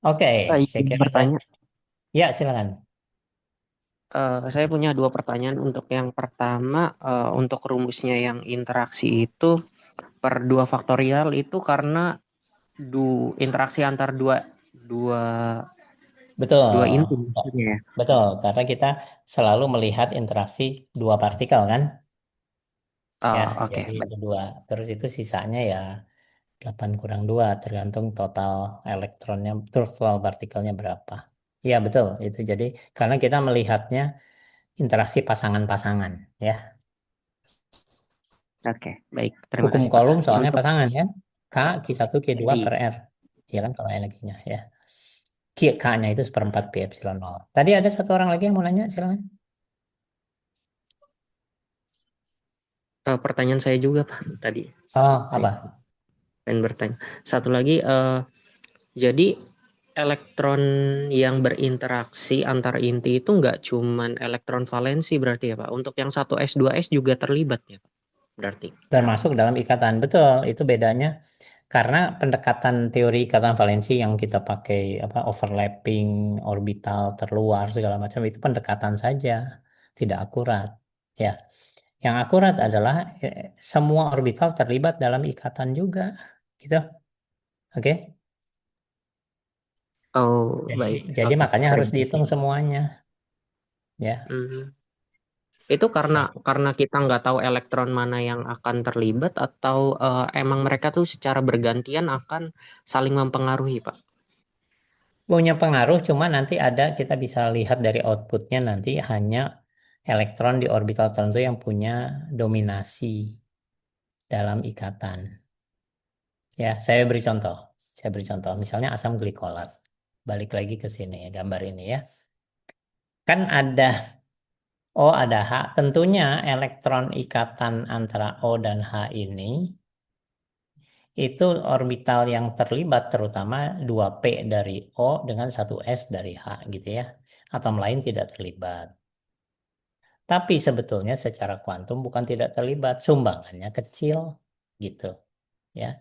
Oke, Pak, saya izin kira bertanya. ya silakan. Saya punya dua pertanyaan. Untuk yang pertama, untuk rumusnya yang interaksi itu per 2 faktorial itu karena interaksi antar dua dua Betul. dua inti maksudnya ya. Betul, karena kita selalu melihat interaksi 2 partikel kan? Ya, Oke, jadi baik. itu 2. Terus itu sisanya ya 8 - 2 tergantung total elektronnya, total partikelnya berapa. Iya, betul. Itu jadi karena kita melihatnya interaksi pasangan-pasangan ya. Oke, baik. Terima Hukum kasih, Pak. kolom soalnya Untuk pasangan kan? K, Q1, Q2 per iya, R. Ya kan kalau energinya ya. K-nya itu seperempat Pi epsilon nol. Tadi ada satu orang lagi yang mau nanya, silakan. pertanyaan saya juga, Pak, tadi. Oh, Saya apa? pengen bertanya. Satu lagi, jadi elektron yang berinteraksi antar inti itu nggak cuman elektron valensi berarti ya, Pak. Untuk yang 1s 2s juga terlibat ya, Pak. Berarti. Termasuk dalam ikatan. Betul, itu bedanya karena pendekatan teori ikatan valensi yang kita pakai apa overlapping, orbital terluar segala macam itu pendekatan saja, tidak akurat. Ya, yang akurat adalah semua orbital terlibat dalam ikatan juga, gitu. Oke. Oh, Jadi, baik. jadi Oke, makanya harus terima kasih. dihitung semuanya, ya. Mhm. Itu karena kita nggak tahu elektron mana yang akan terlibat atau emang mereka tuh secara bergantian akan saling mempengaruhi, Pak? Punya pengaruh, cuma nanti ada kita bisa lihat dari outputnya nanti hanya elektron di orbital tertentu yang punya dominasi dalam ikatan. Ya, saya beri contoh. Saya beri contoh. Misalnya asam glikolat. Balik lagi ke sini ya, gambar ini ya. Kan ada O ada H. Tentunya elektron ikatan antara O dan H ini itu orbital yang terlibat terutama 2p dari O dengan 1s dari H gitu ya. Atom lain tidak terlibat. Tapi sebetulnya secara kuantum bukan tidak terlibat, sumbangannya kecil gitu ya.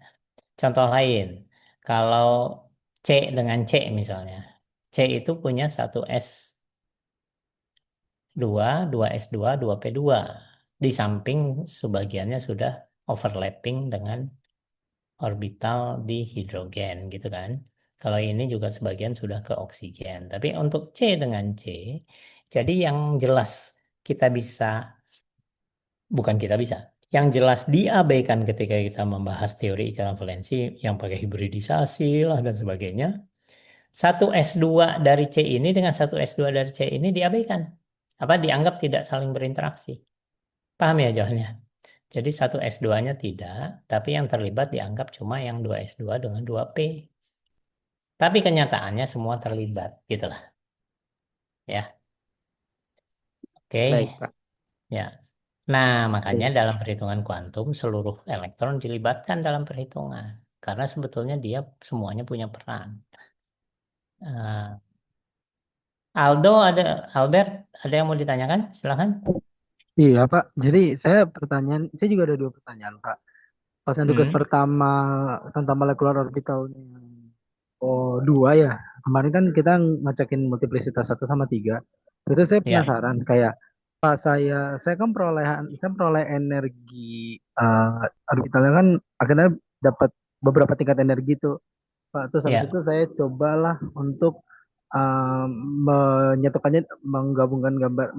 Contoh lain, kalau C dengan C misalnya. C itu punya 1s2, 2s2, 2p2. Di samping sebagiannya sudah overlapping dengan orbital di hidrogen gitu kan. Kalau ini juga sebagian sudah ke oksigen. Tapi untuk C dengan C, jadi yang jelas kita bisa, bukan kita bisa, yang jelas diabaikan ketika kita membahas teori ikatan valensi yang pakai hibridisasi lah dan sebagainya. 1s2 dari C ini dengan 1s2 dari C ini diabaikan. Apa dianggap tidak saling berinteraksi. Paham ya jawabannya? Jadi 1s2-nya tidak, tapi yang terlibat dianggap cuma yang 2s2 dengan 2p. Tapi kenyataannya semua terlibat, gitulah. Ya, Baik, oke. Pak. Ya. Nah, makanya Baik. dalam perhitungan kuantum seluruh elektron dilibatkan dalam perhitungan. Karena sebetulnya dia semuanya punya peran. Nah, Albert, ada yang mau ditanyakan? Silahkan. Iya Pak, jadi saya juga ada dua pertanyaan Pak. Pas yang tugas Hmm. pertama tentang molekular orbitalnya O2 ya, kemarin kan kita ngecekin multiplicitas 1 sama 3. Itu saya Ya, penasaran kayak pas saya kan saya peroleh energi orbitalnya kan akhirnya dapat beberapa tingkat energi tuh Pak. Terus habis itu ya, saya cobalah untuk eh, menyatukannya, menggabungkan gambar,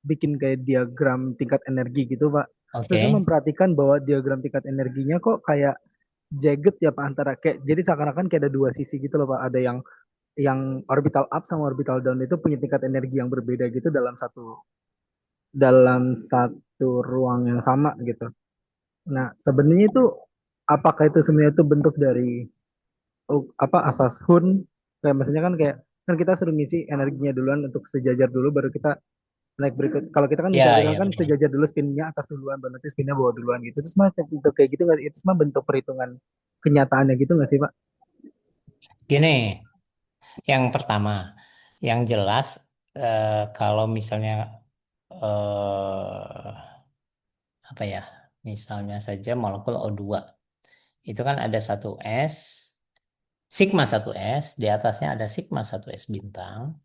bikin kayak diagram tingkat energi gitu Pak. Terus saya oke. memperhatikan bahwa diagram tingkat energinya kok kayak jagged ya Pak, antara kayak jadi seakan-akan kayak ada dua sisi gitu loh Pak. Ada yang orbital up sama orbital down itu punya tingkat energi yang berbeda gitu dalam satu ruang yang sama gitu. Nah, sebenarnya itu apakah itu sebenarnya itu bentuk dari apa asas Hun? Kayak maksudnya kan kayak kan kita suruh ngisi energinya duluan untuk sejajar dulu baru kita naik berikut. Kalau kita kan bisa Ya, orbital ya kan betul. sejajar dulu spinnya atas duluan baru nanti spinnya bawah duluan gitu. Itu semua bentuk kayak gitu nggak? Itu semua bentuk perhitungan kenyataannya gitu nggak sih Pak? Gini, yang pertama, yang jelas kalau misalnya apa ya, misalnya saja molekul O2, itu kan ada satu S, sigma satu S, di atasnya ada sigma satu S bintang.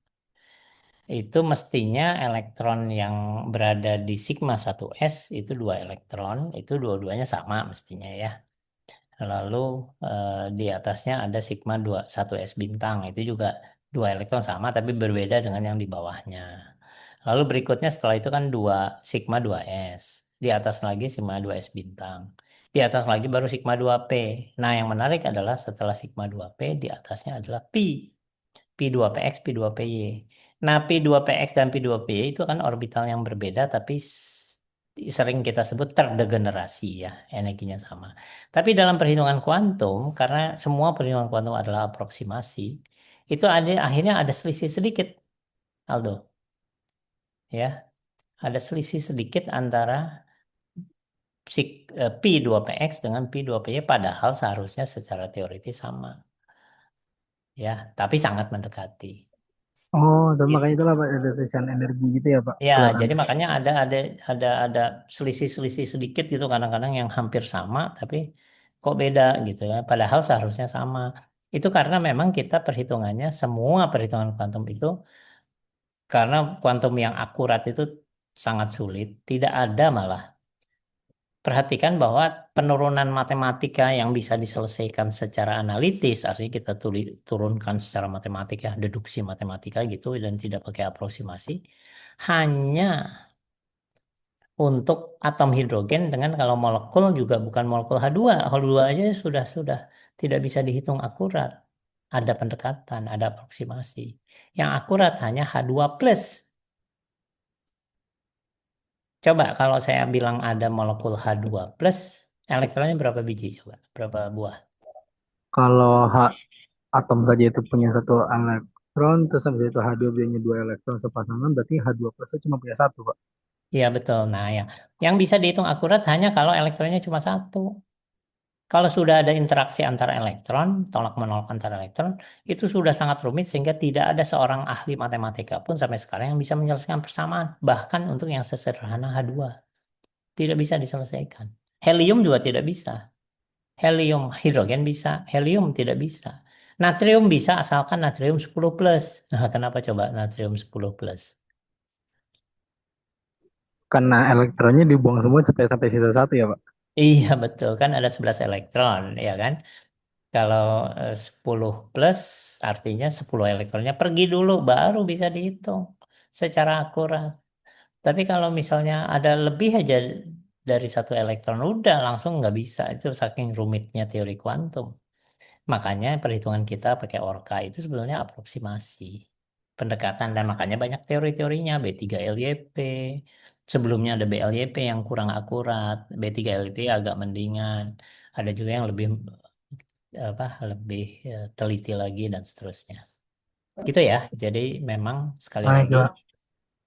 Itu mestinya elektron yang berada di sigma satu S itu dua elektron, itu dua-duanya sama mestinya ya. Lalu di atasnya ada sigma 2 satu S bintang, itu juga dua elektron sama tapi berbeda dengan yang di bawahnya. Lalu berikutnya setelah itu kan dua sigma 2 S. Di atas lagi sigma 2 S bintang. Di atas lagi baru sigma 2 P. Nah, yang menarik adalah setelah sigma 2 P di atasnya adalah pi. P2PX, P2PY. Nah, P2PX dan P2PY itu kan orbital yang berbeda tapi sering kita sebut terdegenerasi ya, energinya sama. Tapi dalam perhitungan kuantum, karena semua perhitungan kuantum adalah aproksimasi, itu ada akhirnya ada selisih sedikit, Aldo. Ya, ada selisih sedikit antara P2PX dengan P2PY padahal seharusnya secara teoritis sama. Ya, tapi sangat mendekati. Oh, dan makanya itulah Pak ada sisian energi gitu ya Pak Ya, jadi keluarannya. makanya ada selisih-selisih sedikit gitu kadang-kadang yang hampir sama tapi kok beda gitu ya. Padahal seharusnya sama. Itu karena memang kita perhitungannya semua perhitungan kuantum itu karena kuantum yang akurat itu sangat sulit, tidak ada malah. Perhatikan bahwa penurunan matematika yang bisa diselesaikan secara analitis, artinya kita turunkan secara matematika, deduksi matematika gitu dan tidak pakai aproksimasi, hanya untuk atom hidrogen dengan kalau molekul juga bukan molekul H2. H2 aja sudah tidak bisa dihitung akurat. Ada pendekatan, ada aproksimasi. Yang akurat hanya H2 plus. Coba kalau saya bilang ada molekul H2 plus, elektronnya berapa biji coba? Berapa buah? Kalau atom saja itu punya satu elektron, terus habis itu H2 punya dua elektron sepasangan, berarti H2 plusnya cuma punya satu Pak. Iya betul. Nah ya, yang bisa dihitung akurat hanya kalau elektronnya cuma satu. Kalau sudah ada interaksi antara elektron, tolak menolak antara elektron, itu sudah sangat rumit sehingga tidak ada seorang ahli matematika pun sampai sekarang yang bisa menyelesaikan persamaan. Bahkan untuk yang sesederhana H2, tidak bisa diselesaikan. Helium juga tidak bisa. Helium, hidrogen bisa, helium tidak bisa. Natrium bisa asalkan natrium 10 plus. Nah, kenapa coba natrium 10 plus? Karena elektronnya dibuang semua supaya sampai sisa satu ya Pak. Iya betul, kan ada 11 elektron, ya kan? Kalau 10 plus artinya 10 elektronnya pergi dulu baru bisa dihitung secara akurat. Tapi kalau misalnya ada lebih aja dari satu elektron udah langsung nggak bisa. Itu saking rumitnya teori kuantum. Makanya perhitungan kita pakai Orca itu sebenarnya aproksimasi. Pendekatan dan makanya banyak teori-teorinya B3LYP. Sebelumnya ada BLYP yang kurang akurat, B3LYP agak mendingan. Ada juga yang lebih apa lebih teliti lagi dan seterusnya. Gitu ya. Jadi memang sekali Baik lagi Pak.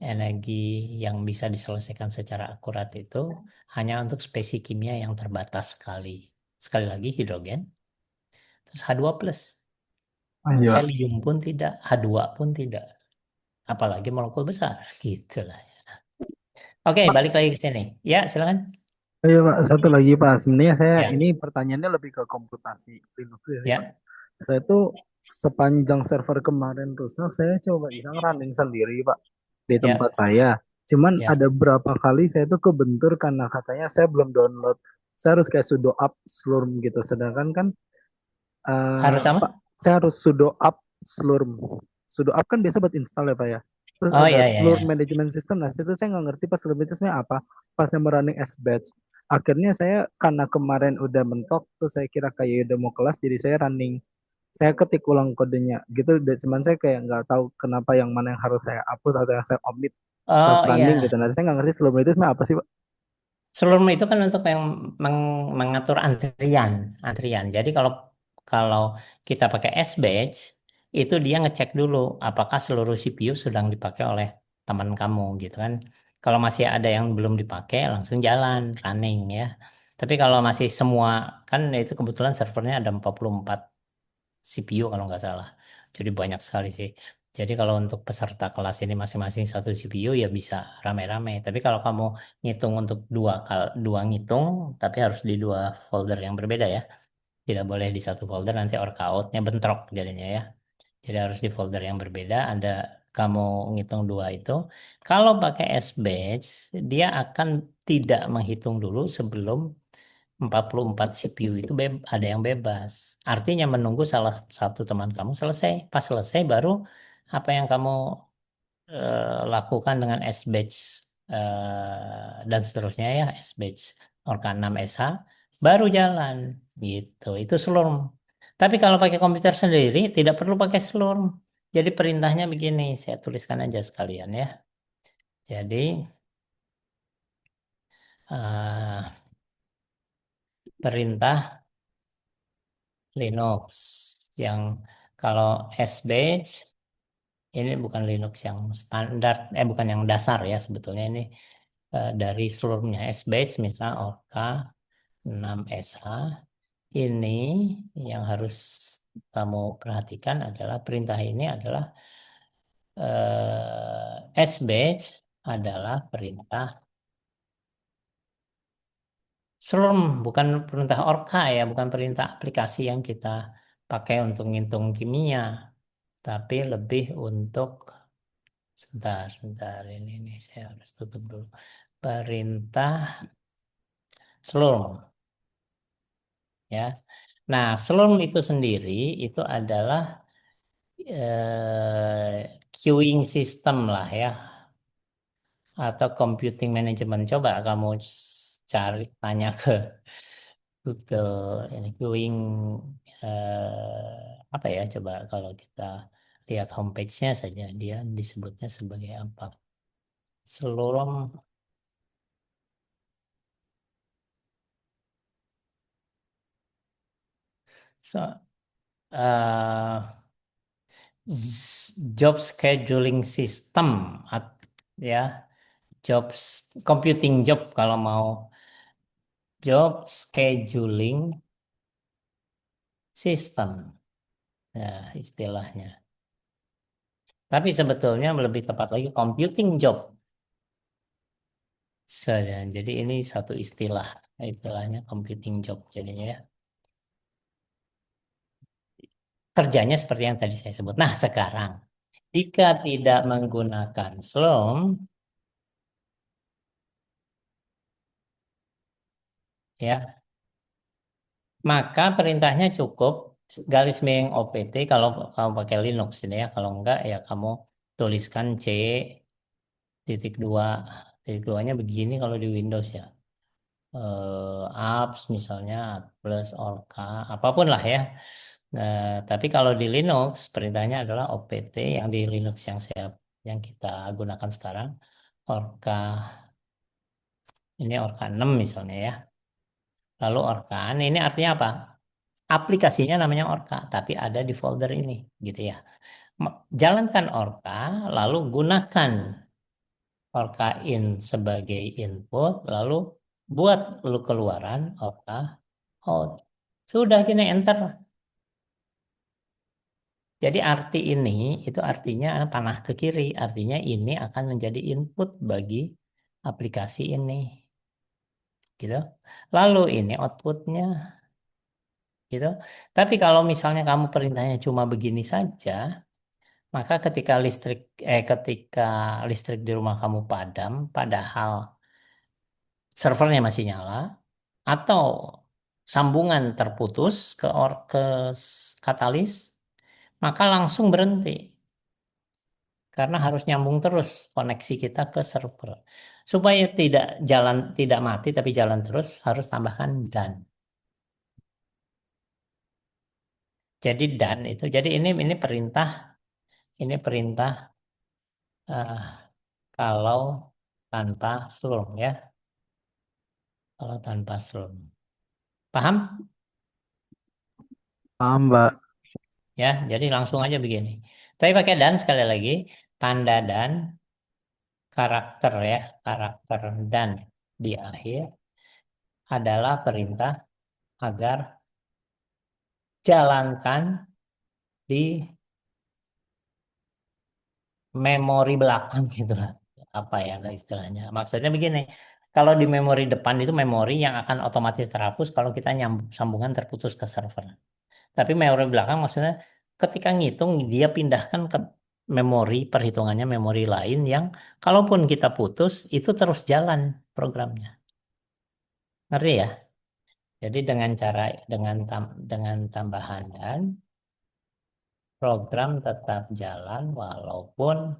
energi yang bisa diselesaikan secara akurat itu hanya untuk spesi kimia yang terbatas sekali. Sekali lagi hidrogen, terus H2 plus. Iya Pak. Helium pun tidak, H2 pun tidak. Apalagi molekul besar, gitulah. Oke, Pak, balik lagi ke sini. Ya, silakan. iya Pak, satu lagi Pak. Sebenarnya saya Ya, ini pertanyaannya lebih ke komputasi Linux ya sih Pak. ya. Saya tuh sepanjang server kemarin rusak, saya coba iseng running sendiri Pak. di tempat Ya, saya. Cuman ya. ada berapa kali saya tuh kebentur karena katanya saya belum download. Saya harus kayak sudo up Slurm gitu. Sedangkan kan Harus Pak, sama? saya harus sudo up Slurm. Sudo up kan biasa buat install ya Pak ya. Terus Oh ada ya, ya, Slurm ya. Management System. Nah, situ saya nggak ngerti pas Slurm itu sebenarnya apa. Pas saya running S-Batch. Akhirnya saya karena kemarin udah mentok, terus saya kira kayak udah mau kelas, jadi saya running. Saya ketik ulang kodenya gitu. Cuman saya kayak nggak tahu kenapa yang mana yang harus saya hapus atau yang saya omit pas Oh running gitu. iya. Nah, saya nggak ngerti Slurm itu sebenarnya apa sih Pak? Seluruh itu kan untuk yang mengatur antrian, antrian. Jadi kalau kalau kita pakai S-Batch, itu dia ngecek dulu apakah seluruh CPU sedang dipakai oleh teman kamu gitu kan. Kalau masih ada yang belum dipakai, langsung jalan, running ya. Tapi kalau masih semua, kan itu kebetulan servernya ada 44 CPU kalau nggak salah. Jadi banyak sekali sih. Jadi kalau untuk peserta kelas ini masing-masing satu CPU ya bisa rame-rame. Tapi kalau kamu ngitung untuk dua ngitung, tapi harus di dua folder yang berbeda ya. Tidak boleh di satu folder, nanti outnya bentrok jadinya ya. Jadi harus di folder yang berbeda. Ada kamu ngitung dua itu. Kalau pakai S-Batch, dia akan tidak menghitung dulu sebelum 44 CPU itu ada yang bebas. Artinya menunggu salah satu teman kamu selesai. Pas selesai baru apa yang kamu lakukan dengan S-Batch dan seterusnya ya, S-Batch Orca 6 SH baru jalan gitu. Itu Slurm. Tapi kalau pakai komputer sendiri tidak perlu pakai Slurm. Jadi perintahnya begini, saya tuliskan aja sekalian ya. Jadi perintah Linux yang kalau SBatch ini bukan Linux yang standar, bukan yang dasar ya sebetulnya ini dari seluruhnya SBatch misalnya OK 6SH ini yang harus kamu perhatikan adalah perintah ini adalah SBatch adalah perintah Slurm, bukan perintah Orca ya, bukan perintah aplikasi yang kita pakai untuk ngitung kimia, tapi lebih untuk sebentar ini saya harus tutup dulu. Perintah Slurm ya. Nah, Slurm itu sendiri itu adalah queuing system lah ya, atau computing management. Coba kamu cari tanya ke Google ini queuing apa ya? Coba kalau kita lihat homepage-nya saja dia disebutnya sebagai apa? Slurm. So, job scheduling system ya, jobs computing job kalau mau job scheduling system ya istilahnya. Tapi sebetulnya lebih tepat lagi computing job saja. Jadi ini satu istilahnya computing job jadinya ya. Kerjanya seperti yang tadi saya sebut. Nah, sekarang jika tidak menggunakan Slurm ya, maka perintahnya cukup garis miring OPT kalau kamu pakai Linux ini ya. Kalau enggak ya kamu tuliskan C titik dua. Titik duanya begini kalau di Windows ya. Apps misalnya plus Orca apapun lah ya. Nah, tapi kalau di Linux perintahnya adalah OPT yang di Linux yang kita gunakan sekarang Orca ini Orca 6 misalnya ya. Lalu Orkan ini artinya apa? Aplikasinya namanya Orca, tapi ada di folder ini, gitu ya. Jalankan Orca, lalu gunakan Orca in sebagai input, lalu buat lu keluaran Orca out. Sudah gini enter. Jadi arti ini itu artinya panah ke kiri, artinya ini akan menjadi input bagi aplikasi ini, gitu. Lalu ini outputnya. Gitu. Tapi kalau misalnya kamu perintahnya cuma begini saja, Maka ketika listrik di rumah kamu padam, padahal servernya masih nyala, atau sambungan terputus katalis, maka langsung berhenti karena harus nyambung terus koneksi kita ke server. Supaya tidak mati tapi jalan terus, harus tambahkan dan. Jadi dan itu, jadi ini perintah eh, kalau tanpa slurm ya, kalau tanpa slurm. Paham? Paham, Mbak. Ya, jadi langsung aja begini. Tapi pakai dan sekali lagi, tanda dan karakter ya, karakter dan di akhir adalah perintah agar jalankan di memori belakang gitu lah. Apa ya ada istilahnya? Maksudnya begini, kalau di memori depan itu memori yang akan otomatis terhapus kalau kita sambungan terputus ke server. Tapi memori belakang maksudnya ketika ngitung dia pindahkan ke memori perhitungannya memori lain yang kalaupun kita putus itu terus jalan programnya. Ngerti ya? Jadi dengan tambahan dan program tetap jalan walaupun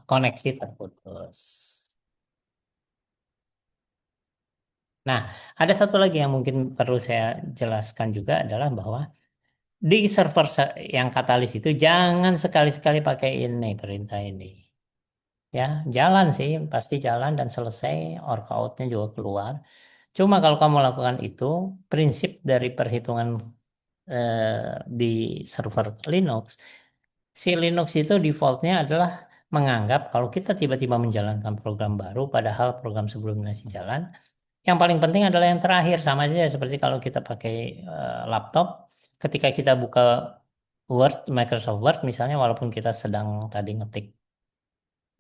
koneksi terputus. Nah, ada satu lagi yang mungkin perlu saya jelaskan juga adalah bahwa di server yang katalis itu jangan sekali-sekali pakai ini perintah ini. Ya, jalan sih, pasti jalan dan selesai, workoutnya juga keluar. Cuma kalau kamu lakukan itu, prinsip dari perhitungan di server Linux, si Linux itu defaultnya adalah menganggap kalau kita tiba-tiba menjalankan program baru, padahal program sebelumnya masih jalan, yang paling penting adalah yang terakhir, sama aja seperti kalau kita pakai laptop, ketika kita buka Microsoft Word misalnya, walaupun kita sedang tadi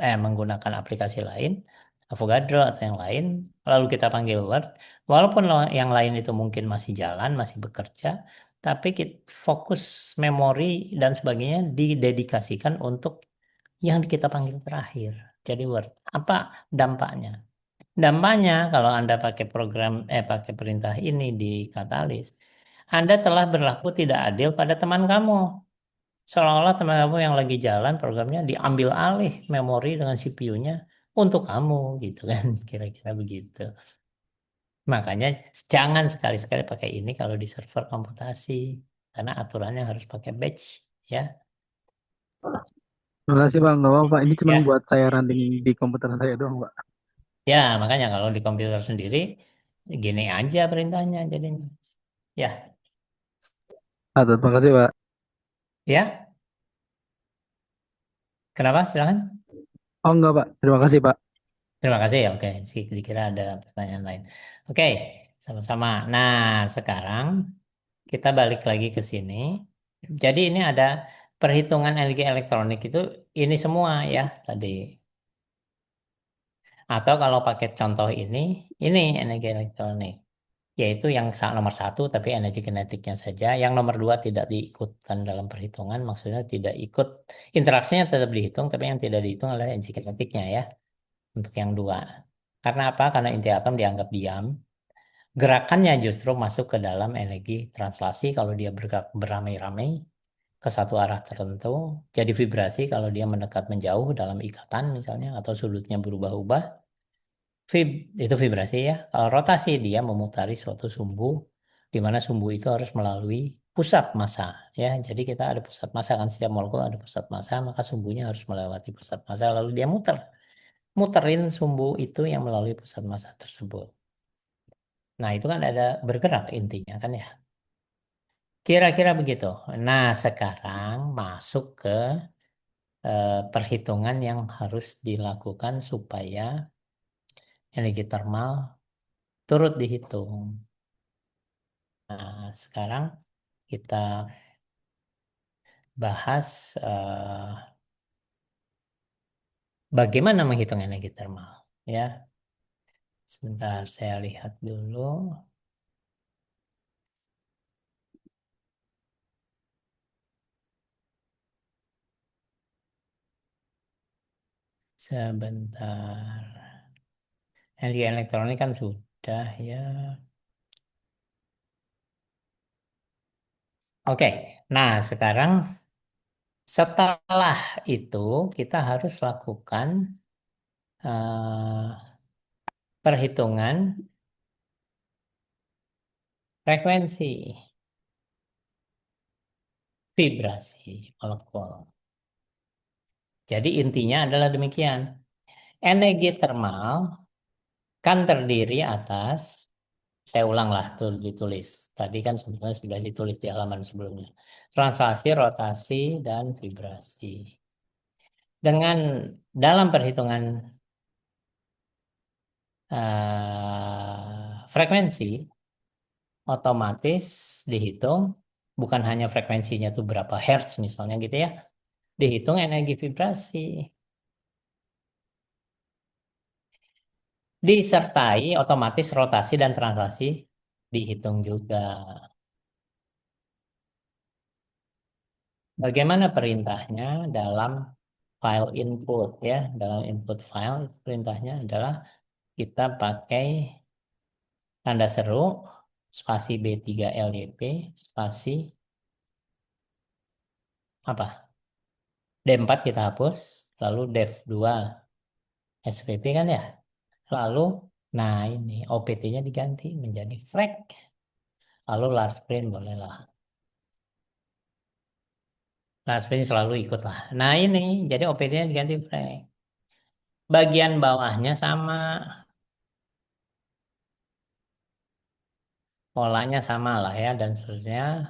menggunakan aplikasi lain, Avogadro atau yang lain, lalu kita panggil Word, walaupun yang lain itu mungkin masih jalan, masih bekerja, tapi fokus memori dan sebagainya didedikasikan untuk yang kita panggil terakhir. Jadi Word. Apa dampaknya? Dampaknya kalau Anda pakai perintah ini di Katalis, Anda telah berlaku tidak adil pada teman kamu. Seolah-olah teman kamu yang lagi jalan programnya diambil alih memori dengan CPU-nya untuk kamu gitu kan, kira-kira begitu. Makanya jangan sekali-sekali pakai ini kalau di server komputasi karena aturannya harus pakai batch ya. Terima kasih, Bang. Nggak apa-apa, Pak. Ini cuma Ya, buat saya running di komputer saya doang, Pak. ya makanya kalau di komputer sendiri gini aja perintahnya jadinya. Ya, Terima kasih, Pak. ya. Kenapa? Silakan. Oh, enggak, Pak. Terima kasih, Pak. Terima kasih ya. Oke, sih dikira ada pertanyaan lain. Oke, sama-sama. Nah, sekarang kita balik lagi ke sini. Jadi ini ada perhitungan energi elektronik itu ini semua ya tadi. Atau kalau pakai contoh ini energi elektronik. Yaitu yang nomor satu tapi energi kinetiknya saja. Yang nomor dua tidak diikutkan dalam perhitungan. Maksudnya tidak ikut, interaksinya tetap dihitung, tapi yang tidak dihitung adalah energi kinetiknya ya. Untuk yang dua. Karena apa? Karena inti atom dianggap diam. Gerakannya justru masuk ke dalam energi translasi kalau dia bergerak beramai-ramai ke satu arah tertentu. Jadi vibrasi kalau dia mendekat menjauh dalam ikatan misalnya atau sudutnya berubah-ubah. Itu vibrasi ya. Kalau rotasi dia memutari suatu sumbu di mana sumbu itu harus melalui pusat massa ya. Jadi kita ada pusat massa kan, setiap molekul ada pusat massa, maka sumbunya harus melewati pusat massa lalu dia muterin sumbu itu yang melalui pusat massa tersebut. Nah, itu kan ada bergerak intinya kan ya. Kira-kira begitu. Nah, sekarang masuk ke perhitungan yang harus dilakukan supaya energi termal turut dihitung. Nah, sekarang kita bahas bagaimana menghitung energi termal. Ya, sebentar saya lihat dulu. Sebentar. Energi elektronik kan sudah ya. Oke. Nah, sekarang setelah itu kita harus lakukan perhitungan frekuensi vibrasi molekul. Jadi intinya adalah demikian. Energi termal kan terdiri atas, saya ulanglah tuh ditulis. Tadi kan sebenarnya sudah ditulis di halaman sebelumnya. Translasi, rotasi, dan vibrasi. Dengan dalam perhitungan frekuensi, otomatis dihitung bukan hanya frekuensinya tuh berapa hertz misalnya gitu ya, dihitung energi vibrasi. Disertai otomatis rotasi dan translasi dihitung juga. Bagaimana perintahnya dalam file input ya? Dalam input file perintahnya adalah kita pakai tanda seru spasi B3LYP spasi apa? D4 kita hapus, lalu dev2 SVP kan ya? Lalu nah ini OPT-nya diganti menjadi frek. Lalu large print bolehlah. Large print selalu ikut lah. Nah ini jadi OPT-nya diganti frek. Bagian bawahnya sama. Polanya sama lah ya dan seterusnya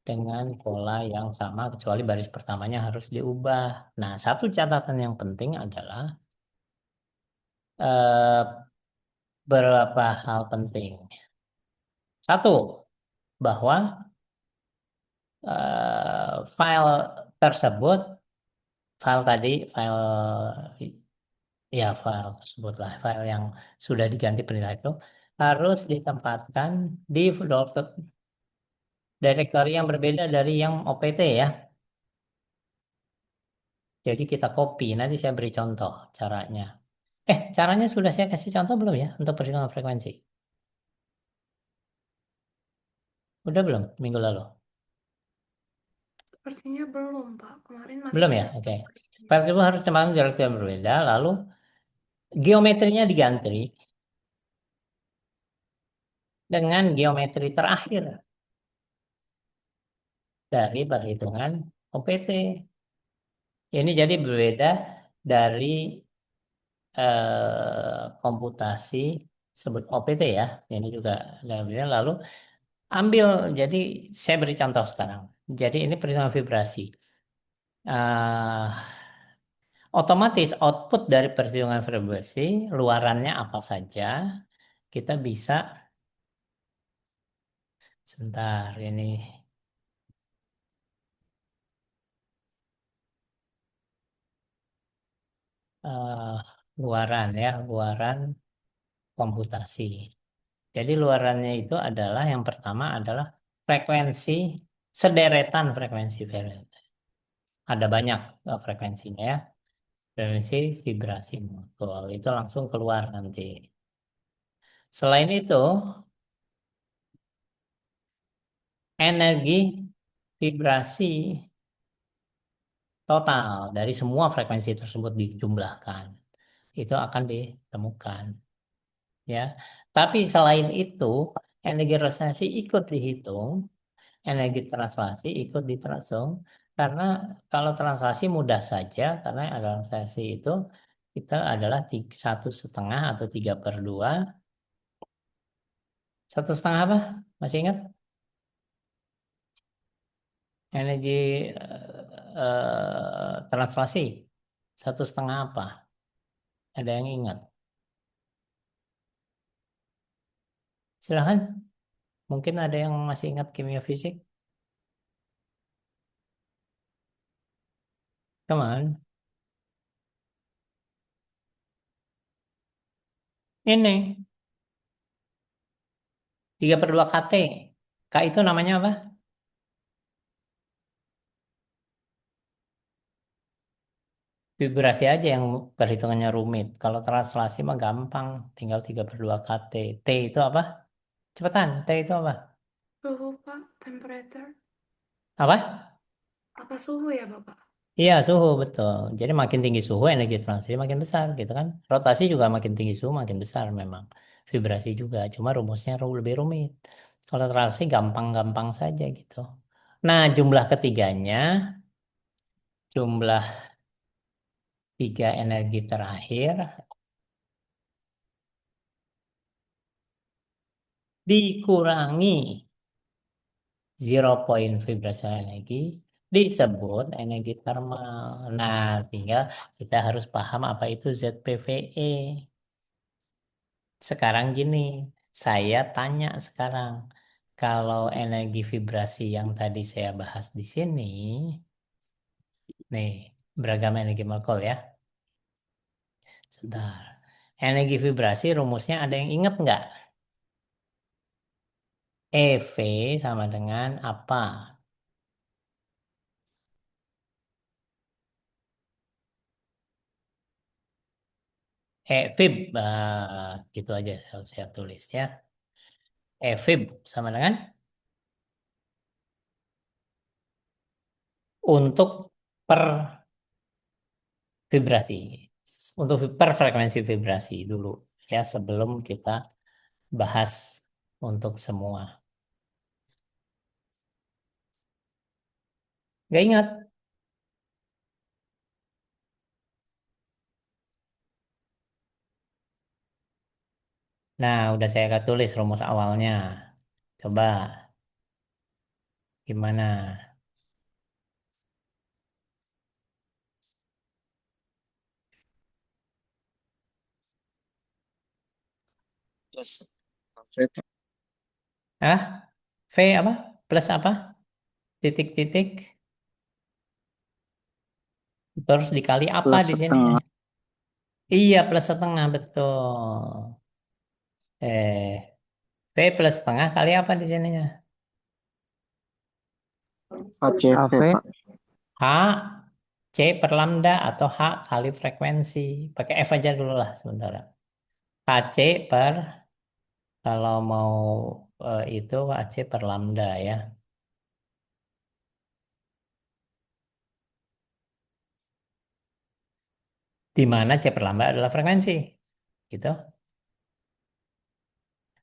dengan pola yang sama kecuali baris pertamanya harus diubah. Nah, satu catatan yang penting adalah eh, beberapa hal penting. Satu, bahwa file tersebut, file tadi, file tersebut lah, file yang sudah diganti perintah itu harus ditempatkan di directory yang berbeda dari yang OPT ya. Jadi kita copy, nanti saya beri contoh caranya. Caranya sudah saya kasih contoh belum ya untuk perhitungan frekuensi? Udah belum minggu lalu? Sepertinya belum, Pak. Kemarin masih Belum ya? ada. Oke. File tersebut harus ditempatkan di directory yang berbeda, lalu geometrinya diganti dengan geometri terakhir dari perhitungan OPT. Ini jadi berbeda dari komputasi sebut OPT ya. Ini juga lalu ambil, jadi saya beri contoh sekarang. Jadi ini perhitungan vibrasi. eh Otomatis output dari perhitungan vibrasi, luarannya apa saja, kita bisa, sebentar ini, eh, luaran komputasi. Jadi luarannya itu adalah, yang pertama adalah frekuensi, sederetan frekuensi. Ada banyak frekuensinya ya. Frekuensi vibrasi molekul itu langsung keluar nanti. Selain itu, energi vibrasi total dari semua frekuensi tersebut dijumlahkan. Itu akan ditemukan. Ya. Tapi selain itu, energi resonansi ikut dihitung, energi translasi ikut dihitung. Karena kalau translasi mudah saja, karena translasi itu kita adalah 1,5 atau 3/2. 1,5 apa? Masih ingat? Energi translasi 1,5 apa? Ada yang ingat? Silahkan. Mungkin ada yang masih ingat kimia fisik. Come on. Ini 3/2 KT. K itu namanya apa? Vibrasi aja yang perhitungannya rumit. Kalau translasi mah gampang, tinggal 3/2 kT. T itu apa? Cepetan, T itu apa? Suhu, Pak, temperature. Apa? Apa suhu ya, Bapak? Iya, suhu betul. Jadi makin tinggi suhu, energi transisi makin besar gitu kan. Rotasi juga makin tinggi suhu, makin besar memang. Vibrasi juga, cuma rumusnya lebih rumit. Kalau translasi gampang-gampang saja gitu. Nah, jumlah ketiganya, jumlah tiga energi terakhir dikurangi zero point vibrasi energi disebut energi thermal. Nah, tinggal kita harus paham apa itu ZPVE. Sekarang gini, saya tanya sekarang, kalau energi vibrasi yang tadi saya bahas di sini, nih, beragam energi molekul ya. Sebentar. Energi vibrasi rumusnya ada yang ingat nggak? EV sama dengan apa? EVIB, gitu aja saya tulis ya. EVIB sama dengan untuk per vibrasi. Untuk per frekuensi vibrasi dulu ya sebelum kita bahas untuk semua. Nggak ingat? Nah, udah saya tulis rumus awalnya. Coba gimana? Yes. Ah, V apa? Plus apa? Titik-titik. Terus dikali apa Plus di sini? setengah. Iya, plus setengah, betul. Eh, V plus setengah kali apa di sininya? ACV, Pak. H, C per lambda atau H kali frekuensi. Pakai F aja dulu lah sebentar. HC per, kalau mau itu HC per lambda ya. Di mana C per lambda adalah frekuensi. Gitu.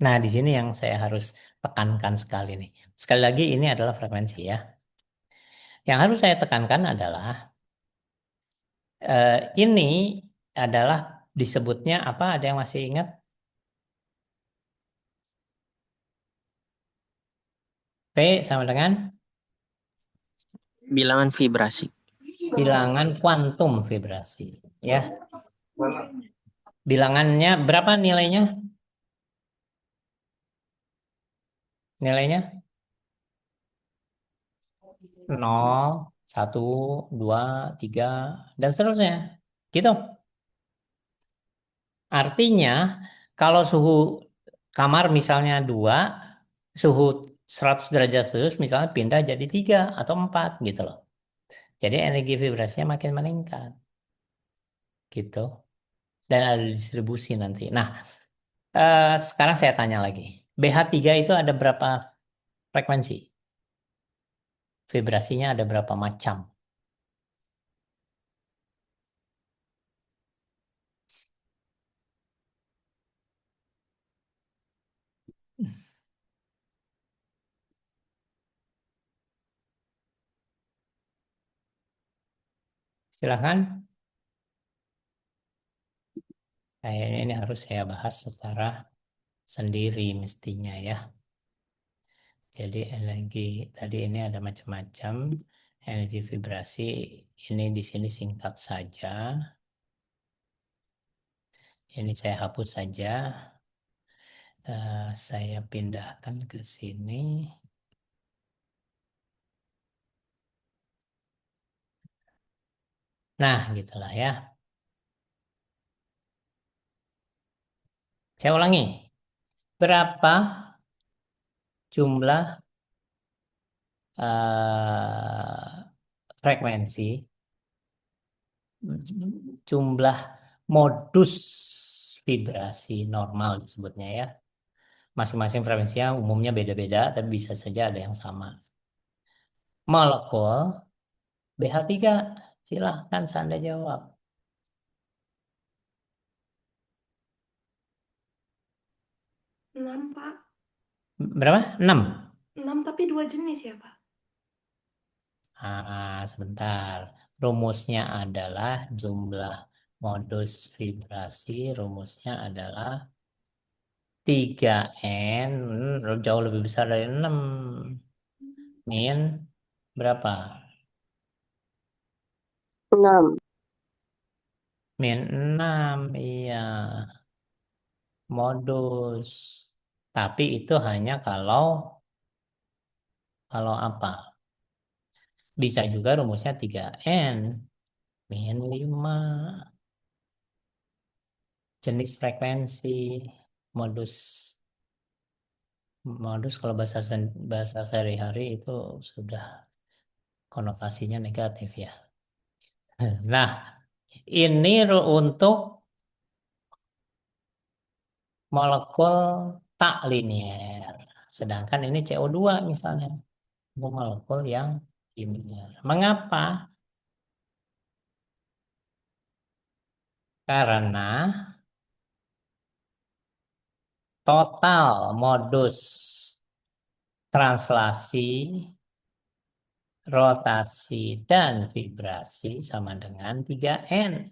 Nah, di sini yang saya harus tekankan sekali nih. Sekali lagi ini adalah frekuensi ya. Yang harus saya tekankan adalah ini adalah disebutnya apa? Ada yang masih ingat? P sama dengan Bilangan vibrasi. bilangan kuantum vibrasi. Ya, bilangannya berapa nilainya? Nilainya nol, satu, 2, 3, dan seterusnya. Gitu. Artinya, kalau suhu kamar misalnya 2, suhu 100 derajat Celcius misalnya pindah jadi 3 atau 4 gitu loh. Jadi energi vibrasinya makin meningkat. Gitu. Dan ada distribusi nanti. Nah, sekarang saya tanya lagi. BH3 itu ada berapa frekuensi? Vibrasinya ada berapa macam? Silahkan. Kayaknya ini harus saya bahas secara sendiri mestinya ya. Jadi energi tadi ini ada macam-macam. Energi vibrasi ini di sini singkat saja. Ini saya hapus saja. Saya pindahkan ke sini. Nah, gitulah ya. Saya ulangi. Berapa jumlah frekuensi jumlah modus vibrasi normal disebutnya ya. Masing-masing frekuensinya umumnya beda-beda, tapi bisa saja ada yang sama. Molekul BH3, silahkan Sanda jawab. 6, Pak. Berapa? 6. 6 tapi 2 jenis ya, Pak? Sebentar. Rumusnya adalah jumlah modus vibrasi. Rumusnya adalah 3N. Jauh lebih besar dari 6. Min berapa? 6. Min 6. Iya. Modus. Tapi itu hanya kalau apa? Bisa juga rumusnya 3N. Min 5. Jenis frekuensi. Modus modus kalau bahasa sehari-hari itu sudah konotasinya negatif ya. Nah, ini untuk molekul tak linier. Sedangkan ini CO2 misalnya. Untuk molekul yang linier. Mengapa? Karena total modus translasi, rotasi, dan vibrasi sama dengan 3N.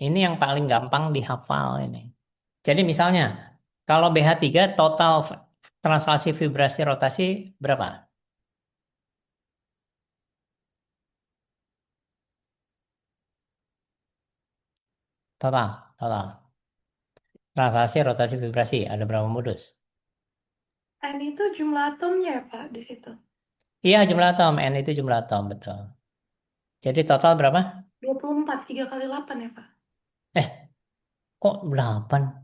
Ini yang paling gampang dihafal ini. Jadi misalnya, kalau BH3 total translasi, vibrasi, rotasi berapa? Total. Translasi, rotasi, vibrasi, ada berapa modus? N itu jumlah atomnya ya, Pak, di situ. Iya, jumlah atom. N itu jumlah atom, betul. Jadi total berapa? 24, 3 kali 8 ya, Pak? Eh, kok 8?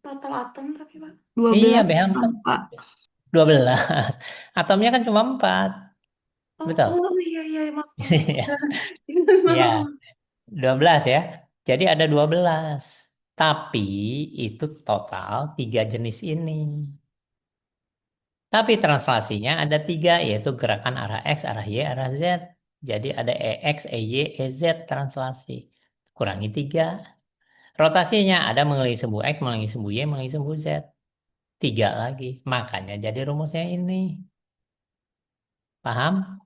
Total atom tapi, Pak. Iya, 12 BH4. Pak. 12. Atomnya kan cuma 4. Oh, Betul? oh iya, iya, maaf. Iya, iya, 12 ya. Jadi ada 12. Tapi itu total 3 jenis ini. Tapi translasinya ada 3, yaitu gerakan arah X, arah Y, arah Z. Jadi ada EX, EY, EZ translasi. Kurangi 3. Rotasinya ada mengelilingi sumbu X, mengelilingi sumbu Y, mengelilingi sumbu Z. 3 lagi. Makanya jadi rumusnya ini. Paham?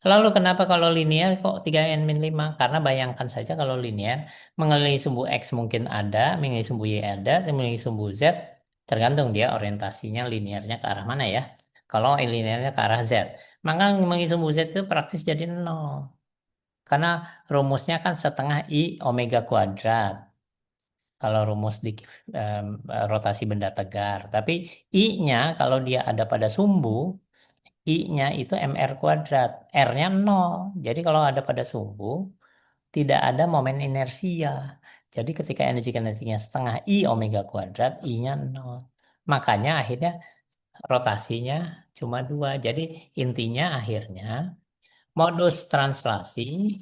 Lalu kenapa kalau linear kok 3N min 5? Karena bayangkan saja kalau linear, mengelilingi sumbu X mungkin ada, mengelilingi sumbu Y ada, mengelilingi sumbu Z, tergantung dia orientasinya linearnya ke arah mana ya. Kalau linearnya ke arah Z, maka mengelilingi sumbu Z itu praktis jadi 0. Karena rumusnya kan setengah I omega kuadrat. Kalau rumus di rotasi benda tegar. Tapi I-nya kalau dia ada pada sumbu, I-nya itu mr kuadrat, R-nya 0. Jadi kalau ada pada sumbu, tidak ada momen inersia. Jadi ketika energi kinetiknya setengah I omega kuadrat, I-nya 0. Makanya akhirnya rotasinya cuma 2. Jadi intinya akhirnya modus translasi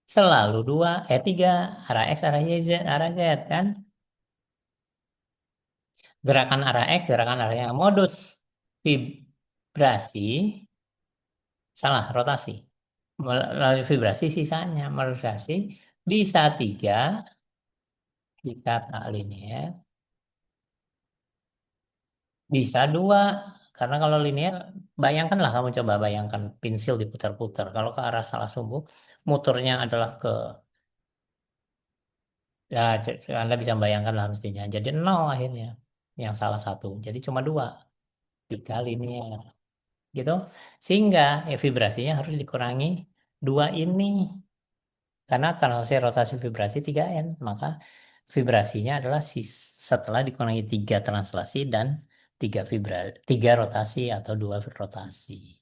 selalu 2, 3, arah X, arah Y, Z, arah Z kan. Gerakan arah X, gerakan arah Y. Modus vibrasi, salah, rotasi. Melalui vibrasi sisanya melurusasi bisa 3 jika tak linear, bisa 2 karena kalau linear bayangkanlah, kamu coba bayangkan pensil diputar-putar, kalau ke arah salah sumbu muternya adalah ke ya, Anda bisa bayangkan lah mestinya jadi 0 akhirnya yang salah satu, jadi cuma 2 jika linear gitu, sehingga ya vibrasinya harus dikurangi 2 ini. Karena translasi rotasi vibrasi 3N, maka vibrasinya adalah setelah dikurangi 3 translasi dan 3 rotasi atau 2 rotasi.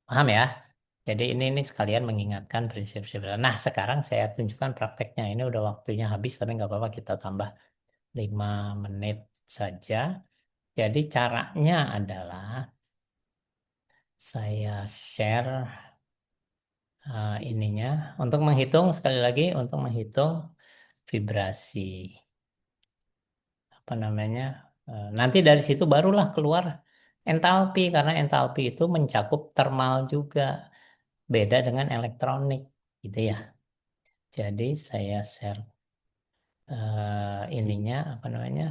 Paham ya? Jadi ini sekalian mengingatkan prinsip-prinsip. Nah, sekarang saya tunjukkan prakteknya. Ini udah waktunya habis, tapi nggak apa-apa, kita tambah 5 menit saja. Jadi caranya adalah Saya share ininya untuk menghitung, sekali lagi untuk menghitung vibrasi, apa namanya, nanti dari situ barulah keluar entalpi, karena entalpi itu mencakup thermal juga, beda dengan elektronik gitu ya. Jadi saya share ininya, apa namanya,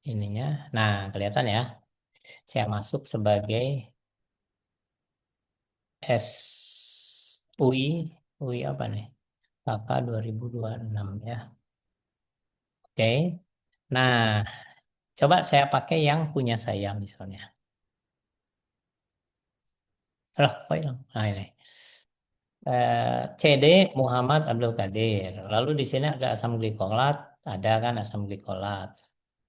ininya. Nah, kelihatan ya, saya masuk sebagai UI apa nih? KK 2026 ya. Oke. Nah, coba saya pakai yang punya saya misalnya. Loh, kok hilang? Nah, ini. CD Muhammad Abdul Qadir. Lalu di sini ada asam glikolat, ada kan asam glikolat.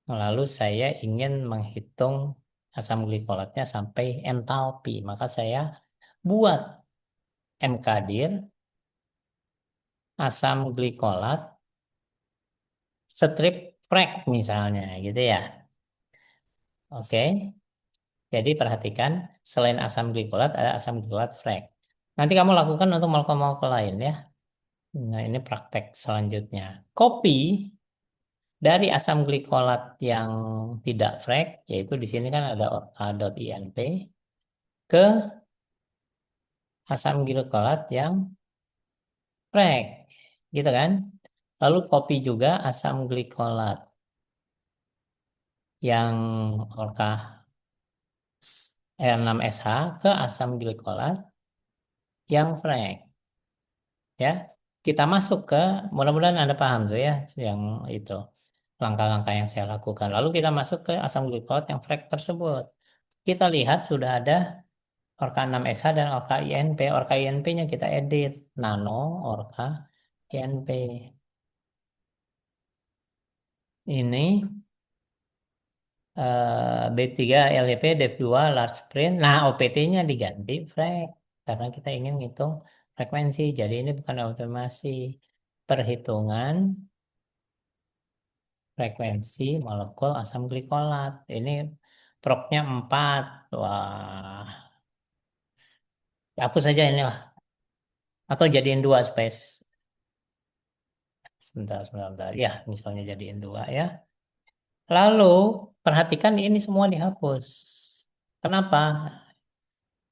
Lalu saya ingin menghitung asam glikolatnya sampai entalpi, maka saya buat M-Kadir asam glikolat strip frag misalnya gitu ya. Oke. Jadi perhatikan, selain asam glikolat ada asam glikolat frag. Nanti kamu lakukan untuk molekul-molekul lain ya. Nah, ini praktek selanjutnya. Copy dari asam glikolat yang tidak frag, yaitu di sini kan ada ORCA.INP, ke asam glikolat yang frag, gitu kan? Lalu copy juga asam glikolat yang ORCA 6SH ke asam glikolat yang frag, ya. Kita masuk ke, mudah-mudahan Anda paham tuh ya, yang itu langkah-langkah yang saya lakukan. Lalu kita masuk ke asam glikolat yang frag tersebut. Kita lihat sudah ada Orca 6SH dan Orca INP. Orca INP-nya kita edit. Nano Orca INP. Ini B3 LEP DEF2 large print. Nah, OPT-nya diganti frag. Karena kita ingin ngitung frekuensi. Jadi ini bukan otomasi. Perhitungan frekuensi molekul asam glikolat. Ini prog-nya 4. Wah, hapus saja inilah. Atau jadiin 2 space. Sebentar. Ya, misalnya jadiin 2 ya. Lalu, perhatikan ini semua dihapus. Kenapa?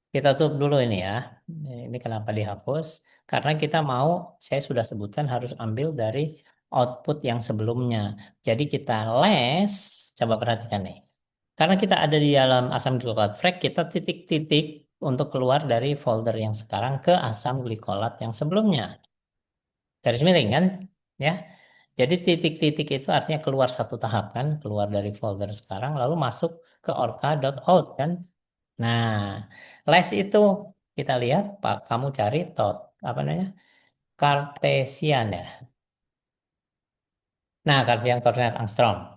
Kita tutup dulu ini ya. Ini kenapa dihapus? Karena kita mau, saya sudah sebutkan harus ambil dari output yang sebelumnya. Jadi kita les, coba perhatikan nih. Karena kita ada di dalam asam glikolat frag, kita titik-titik untuk keluar dari folder yang sekarang ke asam glikolat yang sebelumnya. Garis miring kan? Ya. Jadi titik-titik itu artinya keluar satu tahap kan, keluar dari folder sekarang, lalu masuk ke orca.out kan. Nah, les itu kita lihat, Pak, kamu cari apa namanya? Cartesian ya. Nah, Cartesian koordinat angstrom.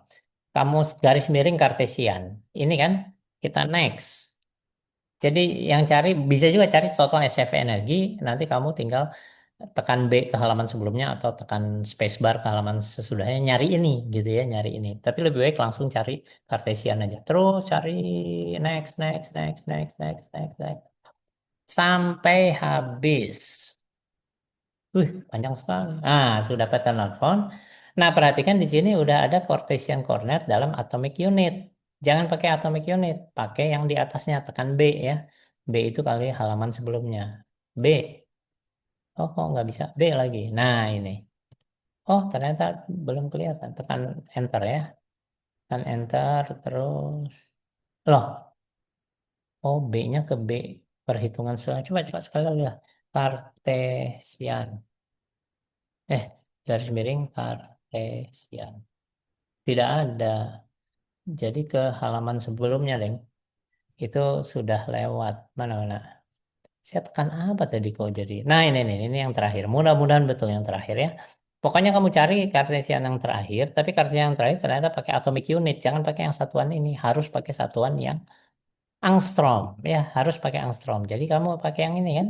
Kamu garis miring Cartesian. Ini kan kita next. Jadi yang cari bisa juga cari total SCV energi, nanti kamu tinggal tekan B ke halaman sebelumnya atau tekan spacebar ke halaman sesudahnya, nyari ini gitu ya, nyari ini. Tapi lebih baik langsung cari Cartesian aja. Terus cari next sampai habis. Panjang sekali. Sudah pattern telepon. Nah, perhatikan di sini udah ada Cartesian coordinate dalam atomic unit. Jangan pakai atomic unit, pakai yang di atasnya, tekan B ya. B itu kali halaman sebelumnya. B. Oh, kok nggak bisa? B lagi. Nah, ini. Oh, ternyata belum kelihatan. Tekan enter ya. Tekan enter terus. Loh, oh B-nya ke B. Perhitungan coba sekali lagi ya. Cartesian. Garis miring Cartesian. Tidak ada. Jadi ke halaman sebelumnya, Leng. Itu sudah lewat. Mana? Saya tekan apa tadi kok jadi? Nah, ini yang terakhir. Mudah-mudahan betul yang terakhir ya. Pokoknya kamu cari Cartesian yang terakhir, tapi Cartesian yang terakhir ternyata pakai atomic unit. Jangan pakai yang satuan ini, harus pakai satuan yang angstrom. Ya, harus pakai angstrom. Jadi kamu pakai yang ini kan?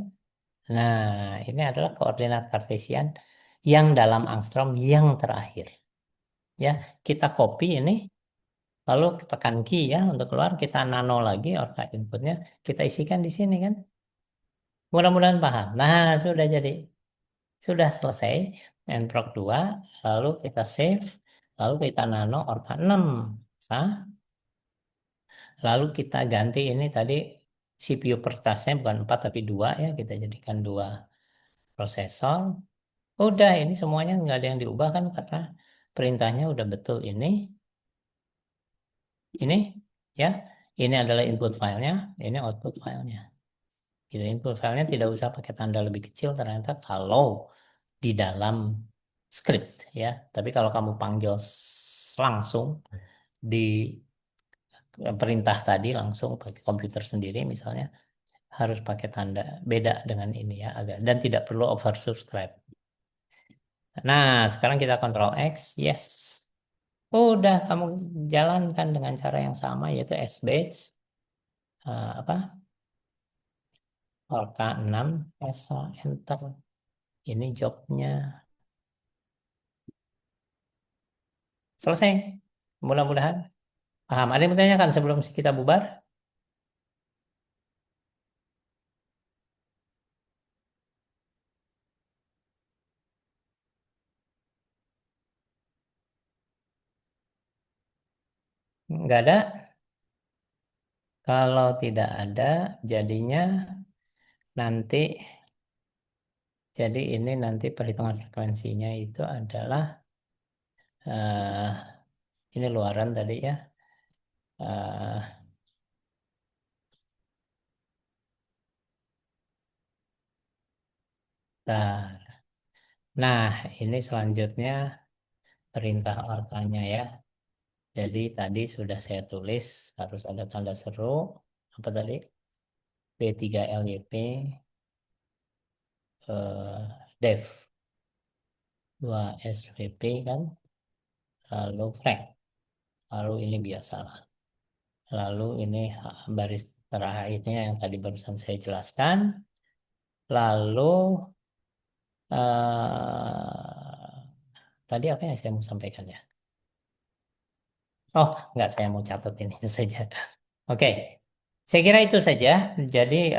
Nah, ini adalah koordinat Cartesian yang dalam angstrom yang terakhir. Ya, kita copy ini Lalu tekan key ya untuk keluar, kita nano lagi orka inputnya, kita isikan di sini kan. Mudah-mudahan paham. Nah, sudah jadi. Sudah selesai. Nproc 2, lalu kita save, lalu kita nano orka 6. Sah. Lalu kita ganti ini tadi CPU per tasnya bukan 4 tapi 2 ya, kita jadikan 2 prosesor. Udah, ini semuanya nggak ada yang diubah kan karena perintahnya udah betul ini ya. Ini adalah input filenya, ini output filenya. Gitu, input filenya tidak usah pakai tanda lebih kecil ternyata kalau di dalam script ya. Tapi kalau kamu panggil langsung di perintah tadi langsung pakai komputer sendiri misalnya harus pakai tanda beda dengan ini ya agak dan tidak perlu oversubscribe. Nah, sekarang kita Ctrl X, yes. Udah kamu jalankan dengan cara yang sama yaitu SBatch apa? Orca 6 ESA enter. Ini jobnya. Selesai. Mudah-mudahan paham. Ada yang bertanyakan sebelum kita bubar? Nggak ada. Kalau tidak ada, jadinya nanti jadi ini nanti perhitungan frekuensinya itu adalah ini luaran tadi ya. Nah, ini selanjutnya perintah orkanya ya. Jadi tadi sudah saya tulis harus ada tanda seru apa tadi? B3LYP dev 2 SVP kan, lalu frag, lalu ini biasalah. Lalu ini baris terakhirnya yang tadi barusan saya jelaskan. Lalu tadi apa yang saya mau sampaikan ya? Oh, enggak, saya mau catat ini saja. Oke, saya kira itu saja. Jadi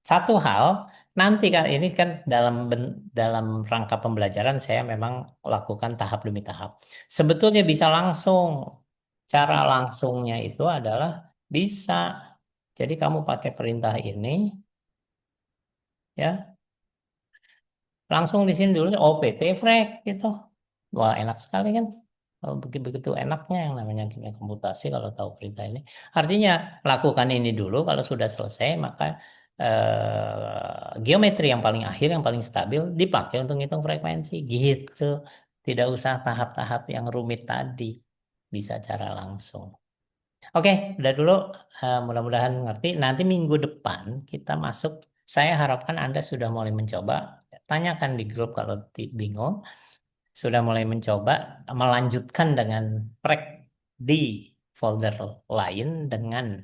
satu hal nanti kan ini kan dalam rangka pembelajaran saya memang lakukan tahap demi tahap. Sebetulnya bisa langsung. Cara langsungnya itu adalah bisa. Jadi kamu pakai perintah ini ya, langsung di sini dulu OPT frag gitu. Wah, enak sekali kan? Begitu enaknya yang namanya kimia komputasi kalau tahu perintah ini. Artinya lakukan ini dulu, kalau sudah selesai maka geometri yang paling akhir yang paling stabil dipakai untuk hitung frekuensi gitu. Tidak usah tahap-tahap yang rumit tadi. Bisa cara langsung. Oke, udah dulu. Mudah-mudahan ngerti. Nanti minggu depan kita masuk. Saya harapkan Anda sudah mulai mencoba. Tanyakan di grup kalau bingung. Sudah mulai mencoba melanjutkan dengan prek di folder lain dengan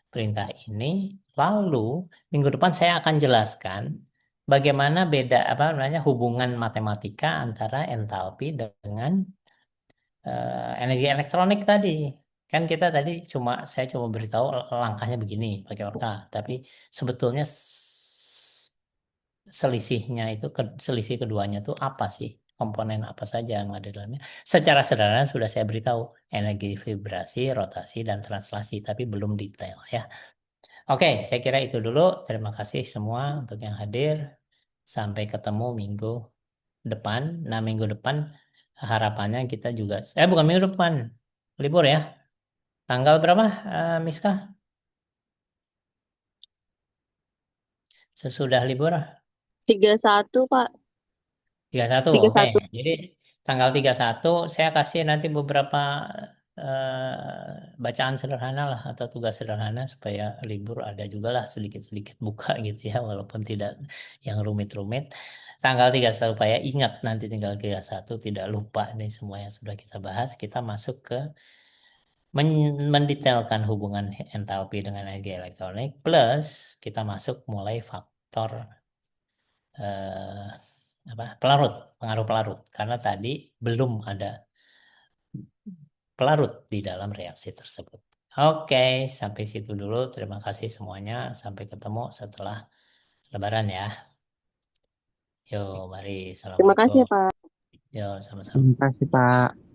perintah ini. Lalu minggu depan saya akan jelaskan bagaimana beda apa namanya hubungan matematika antara entalpi dengan energi elektronik tadi. Kan kita tadi saya cuma beritahu langkahnya begini pakai orka, tapi sebetulnya selisihnya itu selisih keduanya itu apa sih? Komponen apa saja yang ada dalamnya? Secara sederhana sudah saya beritahu energi vibrasi, rotasi dan translasi, tapi belum detail ya. Oke, saya kira itu dulu. Terima kasih semua untuk yang hadir. Sampai ketemu minggu depan. Nah, minggu depan harapannya kita juga bukan minggu depan. Libur ya. Tanggal berapa, Miska? Sesudah libur? 31, Pak. 31, oke. 31. Jadi tanggal 31 saya kasih nanti beberapa bacaan sederhana lah atau tugas sederhana supaya libur ada juga lah sedikit-sedikit buka gitu ya walaupun tidak yang rumit-rumit. Tanggal 31 supaya ingat nanti tinggal 31 tidak lupa nih semua yang sudah kita bahas. Kita masuk ke mendetailkan hubungan entalpi dengan energi elektronik plus kita masuk mulai faktor pengaruh pelarut karena tadi belum ada pelarut di dalam reaksi tersebut. Oke, sampai situ dulu. Terima kasih semuanya. Sampai ketemu setelah Lebaran ya. Yo, mari. Terima kasih Assalamualaikum. ya, Pak. Yo, sama-sama. Terima kasih, Pak.